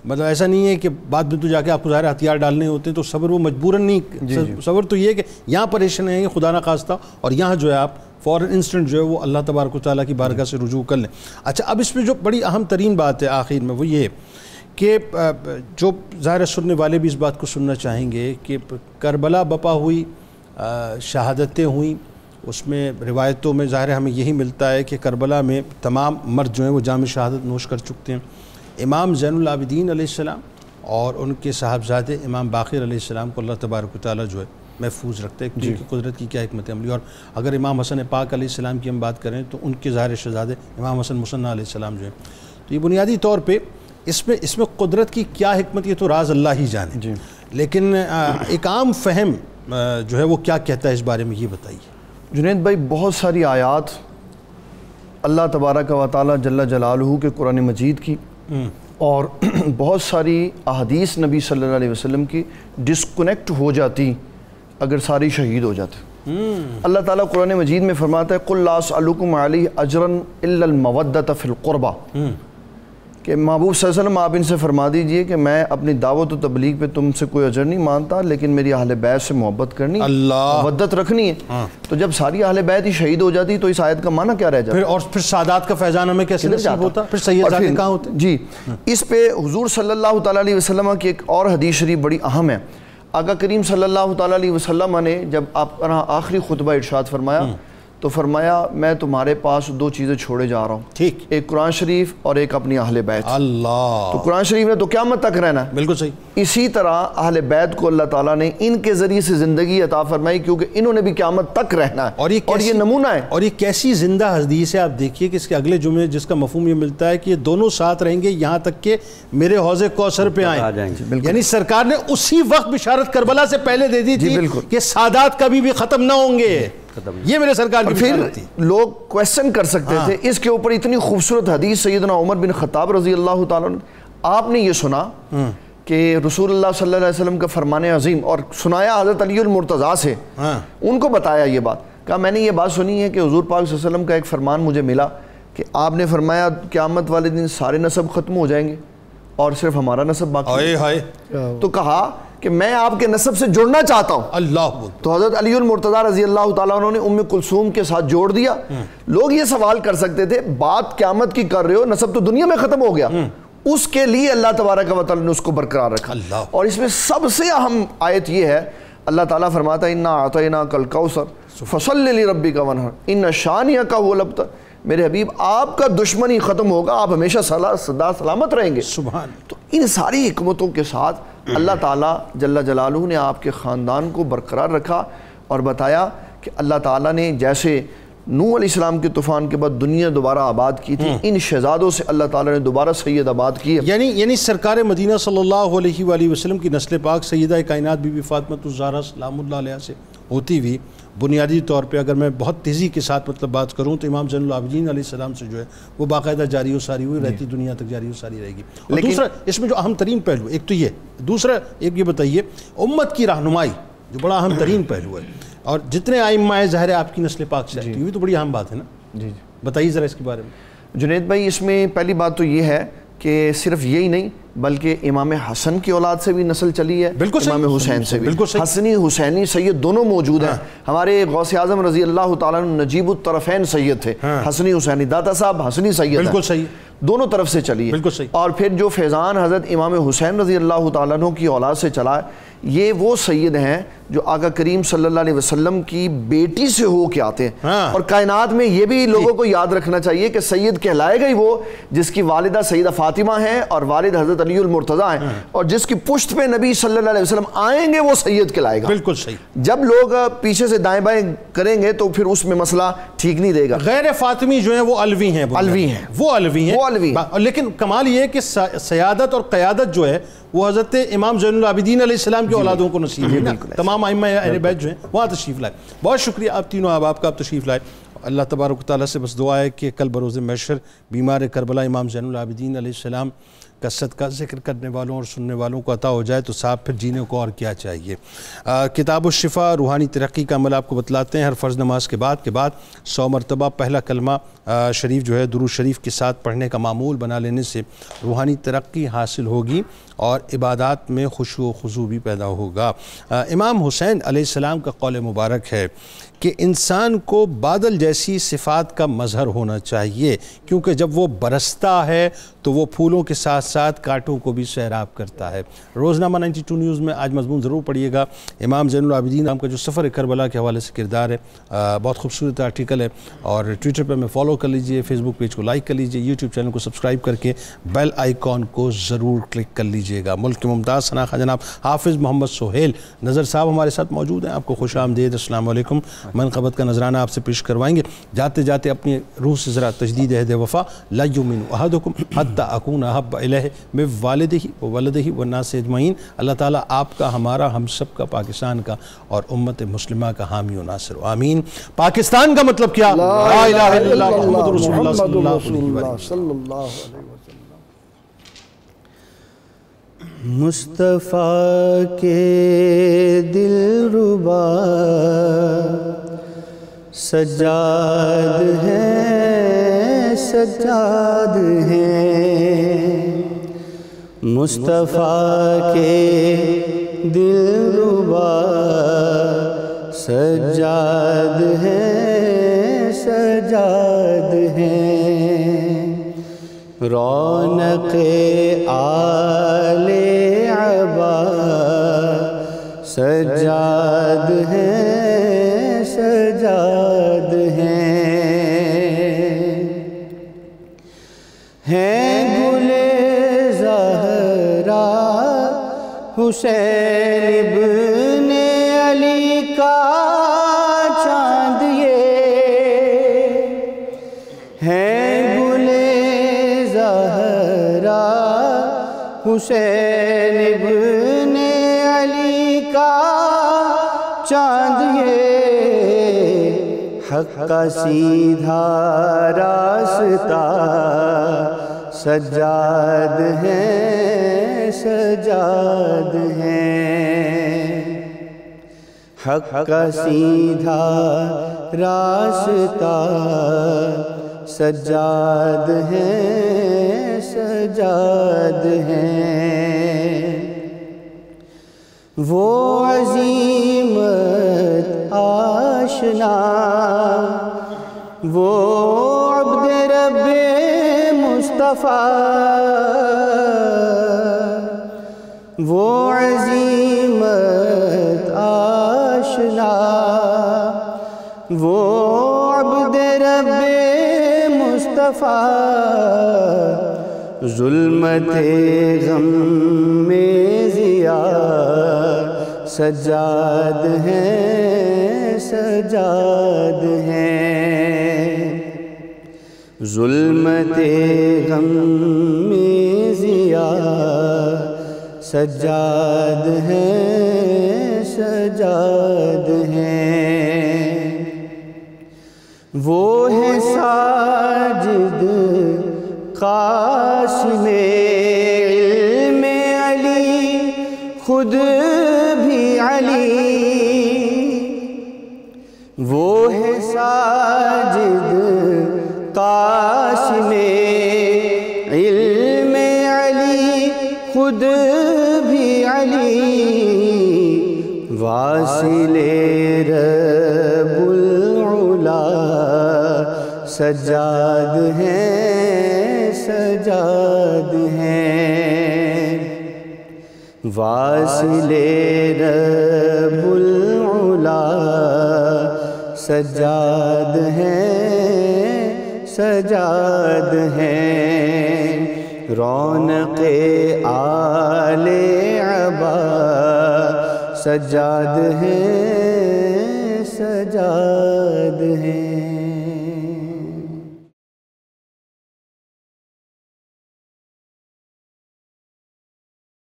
مطلب ایسا نہیں ہے کہ بعد میں تو جا کے آپ کو ظاہر ہتھیار ڈالنے ہوتے ہیں، تو صبر وہ مجبوراً نہیں، صبر تو یہ ہے کہ یہاں پریشان ہیں خدا نہ خواستہ، اور یہاں جو ہے آپ فوراً انسٹنٹ جو ہے وہ اللہ تبارک و تعالیٰ کی بارگاہ سے رجوع کر لیں۔ اچھا، اب اس میں جو بڑی اہم ترین بات ہے آخر میں وہ یہ کہ جو ظاہر سننے والے بھی اس بات کو سننا چاہیں گے کہ کربلا بپا ہوئی، شہادتیں ہوئیں، اس میں روایتوں میں ظاہر ہمیں یہی ملتا ہے کہ کربلا میں تمام مرد جو ہیں وہ جام شہادت نوش کر چکتے ہیں۔ امام زین العابدین علیہ السلام اور ان کے صاحبزادے امام باقر علیہ السلام کو اللہ تبارک و تعالیٰ جو ہے محفوظ رکھتے ہیں، کہ قدرت کی کیا حکمت عملی۔ اور اگر امام حسن پاک علیہ السلام کی ہم بات کریں تو ان کے ظاہر شہزادے امام حسن مصنع علیہ السلام جو ہیں، تو یہ بنیادی طور پہ اس میں قدرت کی کیا حکمت، یہ تو راز اللہ ہی جانے، لیکن ایک عام فہم جو ہے وہ کیا کہتا ہے اس بارے میں، یہ بتائیے۔ جنید بھائی، بہت ساری آیات اللہ تبارک و تعالیٰ جل جلالہ کے قرآن مجید کی اور بہت ساری احادیث نبی صلی اللہ علیہ وسلم کی ڈسکنیکٹ ہو جاتی اگر ساری شہید ہو جاتے۔ اللہ تعالیٰ قرآن مجید میں فرماتا ہے قُلْ لَا أَسْأَلُكُمْ عَلَيْهِ أَجْرًا إِلَّا الْمَوَدَّةَ فِي الْقُرْبَى، کہ محبوب صلی اللہ علیہ وسلم آپ ان سے فرما دیجئے کہ میں اپنی دعوت و تبلیغ پہ تم سے کوئی اجر نہیں مانتا، لیکن میری اہل بیت سے محبت کرنی ہے، مودت رکھنی ہے۔ تو جب ساری اہل بیت ہی شہید ہو جاتی تو اس آیت کا معنی کیا رہ جاتا؟ اور پھر سادات کا فیضان ہمیں کیسے نصیب ہوتا؟ پھر سیدزادے کہاں ہوتے؟ جی، اس پہ حضور صلی اللہ تعالیٰ علیہ وسلم کی ایک اور حدیث شریف بڑی اہم ہے۔ آقا کریم صلی اللہ تعالیٰ علیہ وسلم نے جب آپ آخری خطبہ ارشاد فرمایا تو فرمایا میں تمہارے پاس دو چیزیں چھوڑے جا رہا ہوں، ٹھیک، ایک قرآن شریف اور ایک اپنی اہل بیت۔ اللہ، تو قرآن شریف نے تو قیامت تک رہنا ہے، بالکل صحیح۔ اسی طرح اہل بیت کو اللہ تعالیٰ نے ان کے ذریعے سے زندگی عطا فرمائی کیونکہ انہوں نے بھی قیامت تک رہنا ہے، اور یہ نمونہ ہے۔ اور یہ کیسی زندہ حدیث ہے، آپ دیکھیے کہ اس کے اگلے جملے جس کا مفہوم یہ ملتا ہے کہ یہ دونوں ساتھ رہیں گے یہاں تک کہ میرے حوض کوثر پہ آئیں۔ یعنی سرکار نے اسی وقت بشارت کربلا سے پہلے دے دی تھی کہ سادات کبھی بھی ختم نہ ہوں گے، یہ میرے سرکار کی بشارت تھی۔ لوگ کویسچن کر سکتے تھے اس کے اوپر، اتنی خوبصورت حدیث سیدنا عمر بن خطاب رضی اللہ تعالیٰ عنہ، آپ نے یہ سنا کہ رسول اللہ صلی اللہ علیہ وسلم کا فرمان عظیم، اور سنایا حضرت علی المرتضیٰ سے، ان کو بتایا یہ بات، کہا میں نے یہ بات سنی ہے کہ حضور پاک صلی اللہ علیہ وسلم کا ایک فرمان مجھے ملا کہ آپ نے فرمایا قیامت والے دن سارے نسب ختم ہو جائیں گے اور صرف ہمارا نسب باقی ہے۔ تو کہا کہ میں آپ کے نسب سے جڑنا چاہتا ہوں۔ اللہ، تو حضرت علی المرتضیٰ رضی اللہ تعالیٰ عنہ نے ام کلثوم کے ساتھ جوڑ دیا۔ لوگ یہ سوال کر سکتے تھے بات قیامت کی کر رہے ہو، نسب تو دنیا میں ختم ہو گیا، اس کے لیے اللہ تبارک و تعالیٰ نے اس کو برقرار رکھا۔ اور اس میں سب سے اہم آیت یہ ہے، اللہ تعالیٰ فرماتا ہے اِنَّا أَعْطَيْنَاكَ الْكَوْثَرَ فَصَلِّ لِرَبِّكَ وَانْحَرْ إِنَّ شَانِئَكَ هُوَ الْأَبْتَرُ، میرے حبیب آپ کا دشمنی ختم ہوگا، آپ ہمیشہ سدا سلامت رہیں گے۔ سبحان۔ تو ان ساری حکمتوں کے ساتھ اللہ تعالیٰ جل جلالہ نے آپ کے خاندان کو برقرار رکھا اور بتایا کہ اللہ تعالیٰ نے جیسے نوح علیہ السلام کے طوفان کے بعد دنیا دوبارہ آباد کی تھی، ان شہزادوں سے اللہ تعالیٰ نے دوبارہ سید آباد کی ہے۔ یعنی سرکار مدینہ صلی اللہ علیہ وآلہ وسلم کی نسل پاک سیدہ کائنات بی بی فاطمہ الزہرا سلام اللہ علیہ سے ہوتی ہوئی بنیادی طور پہ اگر میں بہت تیزی کے ساتھ بات کروں تو امام زین العابدین علیہ السلام سے جو ہے وہ باقاعدہ جاری و ساری ہوئی رہتی، دنیا تک جاری و ساری رہے گی۔ اور دوسرا اس میں جو اہم ترین پہلو ایک تو یہ، دوسرا ایک یہ بتائیے امت کی رہنمائی جو بڑا اہم ترین پہلو ہے، اور جتنے آئمہ ہیں ظاہر ہے آپ کی نسل پاک سے آتی ہوئی، تو بڑی اہم بات ہے نا، بتائیے ذرا اس کے بارے میں۔ جنید بھائی، اس میں پہلی بات تو یہ ہے کہ صرف یہی نہیں بلکہ امام حسن کی اولاد سے بھی نسل چلی ہے، بالکل صحیح، امام حسین سے بھی، بالکل صحیح، حسنی حسینی سید دونوں موجود ہیں۔ ہمارے غوث اعظم رضی اللہ تعالیٰ عنہ نجیب الطرفین سید تھے، حسنی حسینی، داتا صاحب حسنی سید ہیں، بالکل صحیح، دونوں طرف سے چلی ہے۔ بالکل صحیح۔ اور پھر جو فیضان حضرت امام حسین رضی اللہ تعالیٰ عنہ کی اولاد سے چلا ہے، یہ وہ سید ہیں جو آقا کریم صلی اللہ علیہ وسلم کی بیٹی سے ہو کے آتے ہیں۔ اور کائنات میں یہ بھی لوگوں کو یاد رکھنا چاہیے کہ سید کہلائے گا ہی وہ جس کی والدہ سیدہ فاطمہ ہیں اور والد حضرت علی المرتضیٰ ہیں، اور جس کی پشت پہ نبی صلی اللہ علیہ وسلم آئیں گے وہ سید کہلائے گا۔ بالکل صحیح۔ جب لوگ پیچھے سے دائیں بائیں کریں گے تو پھر اس میں مسئلہ ٹھیک نہیں دے گا۔ غیر فاطمی جو ہیں وہ علوی ہیں، علوی ہیں، وہ علوی ہیں، وہ علوی ہیں۔ لیکن کمال یہ ہے کہ سیادت اور قیادت جو ہے وہ حضرت امام زین العابدین علیہ السلام کی اولادوں کو نصیب ہے۔ تمام ائمہ اہل بیت جو ہیں وہاں تشریف لائے۔ بہت شکریہ آپ تینوں احباب کا، آپ تشریف لائے۔ اللہ تبارک و تعالیٰ سے بس دعا ہے کہ کل بروز محشر بیمار کربلا امام زین العابدین علیہ السلام کا صدقہ ذکر کرنے والوں اور سننے والوں کو عطا ہو جائے تو صاحب پھر جینے کو اور کیا چاہیے۔ کتاب الشفا روحانی ترقی کا عمل آپ کو بتلاتے ہیں۔ ہر فرض نماز کے بعد 100 مرتبہ پہلا کلمہ شریف جو ہے درود شریف کے ساتھ پڑھنے کا معمول بنا لینے سے روحانی ترقی حاصل ہوگی اور عبادات میں خشوع و خضوع بھی پیدا ہوگا۔ امام حسین علیہ السلام کا قول مبارک ہے کہ انسان کو بادل جیسی صفات کا مظہر ہونا چاہیے، کیونکہ جب وہ برستا ہے تو وہ پھولوں کے ساتھ ساتھ کانٹوں کو بھی سیراب کرتا ہے۔ روزنامہ 92 نیوز میں آج مضمون ضرور پڑھیے گا۔ امام زین العابدین کا جو سفر کربلا کے حوالے سے کردار ہے، بہت خوبصورت آرٹیکل ہے، اور ٹویٹر پہ میں فالو کر لیجئے، فیس بک پیج کو لائک کر لیجئے، یوٹیوب چینل کو سبسکرائب کر کے بیل آئیکن کو ضرور کلک کر لیجئے گا۔ ملک کے ممتاز شناخواہ جناب حافظ محمد سہیل نظر صاحب ہمارے ساتھ موجود ہیں، آپ کو خوش آمدید، السلام علیکم۔ منقبت کا نذرانہ آپ سے پیش کروائیں گے۔ جاتے جاتے اپنی روح سے ذرا تجدید عہد وفا، لا یؤمن احدکم حتی اکون احب الیہ من والدہ وولدہ والناس اجمعین۔ اللہ تعالیٰ آپ کا، ہمارا، ہم سب کا، پاکستان کا اور امت مسلمہ کا حامی و ناصر و آمین۔ پاکستان کا مطلب کیا؟ لا الہ الا اللہ محمد رسول اللہ صلی اللہ علیہ وسلم۔ مصطفیٰ کے دلربا سجاد ہیں، سجاد ہیں، مصطفیٰ کے دلربا سجاد ہیں، سجاد ہیں، رونق آل عبا سجاد ہیں، سجاد ہیں گل زہرا حسین ابن علی کا چاند یہ ہیں، گل زہرا حسین ابن علی کا چاند یہ، حق کا سیدھا راستہ سجاد ہیں، سجاد ہیں، حق کا سیدھا راستہ سجاد ہیں، سجاد ہیں، وہ عظیمت آشنا، وہ عبد رب مصطفیٰ، وہ عظیمت آشنا، وہ عبد رب مصطفیٰ، ظلمت غم میں ضیا سجاد ہیں، سجاد ہیں، ظلمت غم میں ضیا سجاد ہیں، سجاد ہیں، وہ ہے ساجد قاسم علم علی، خود بھی علی، وہ ہے ساجد قاسم علم علی، واصل رب العلا سجاد ہیں سجاد ہیں، واصل رب العلا سجاد ہیں سجاد ہیں، رونق آل عبا سجاد ہیں سجاد ہیں۔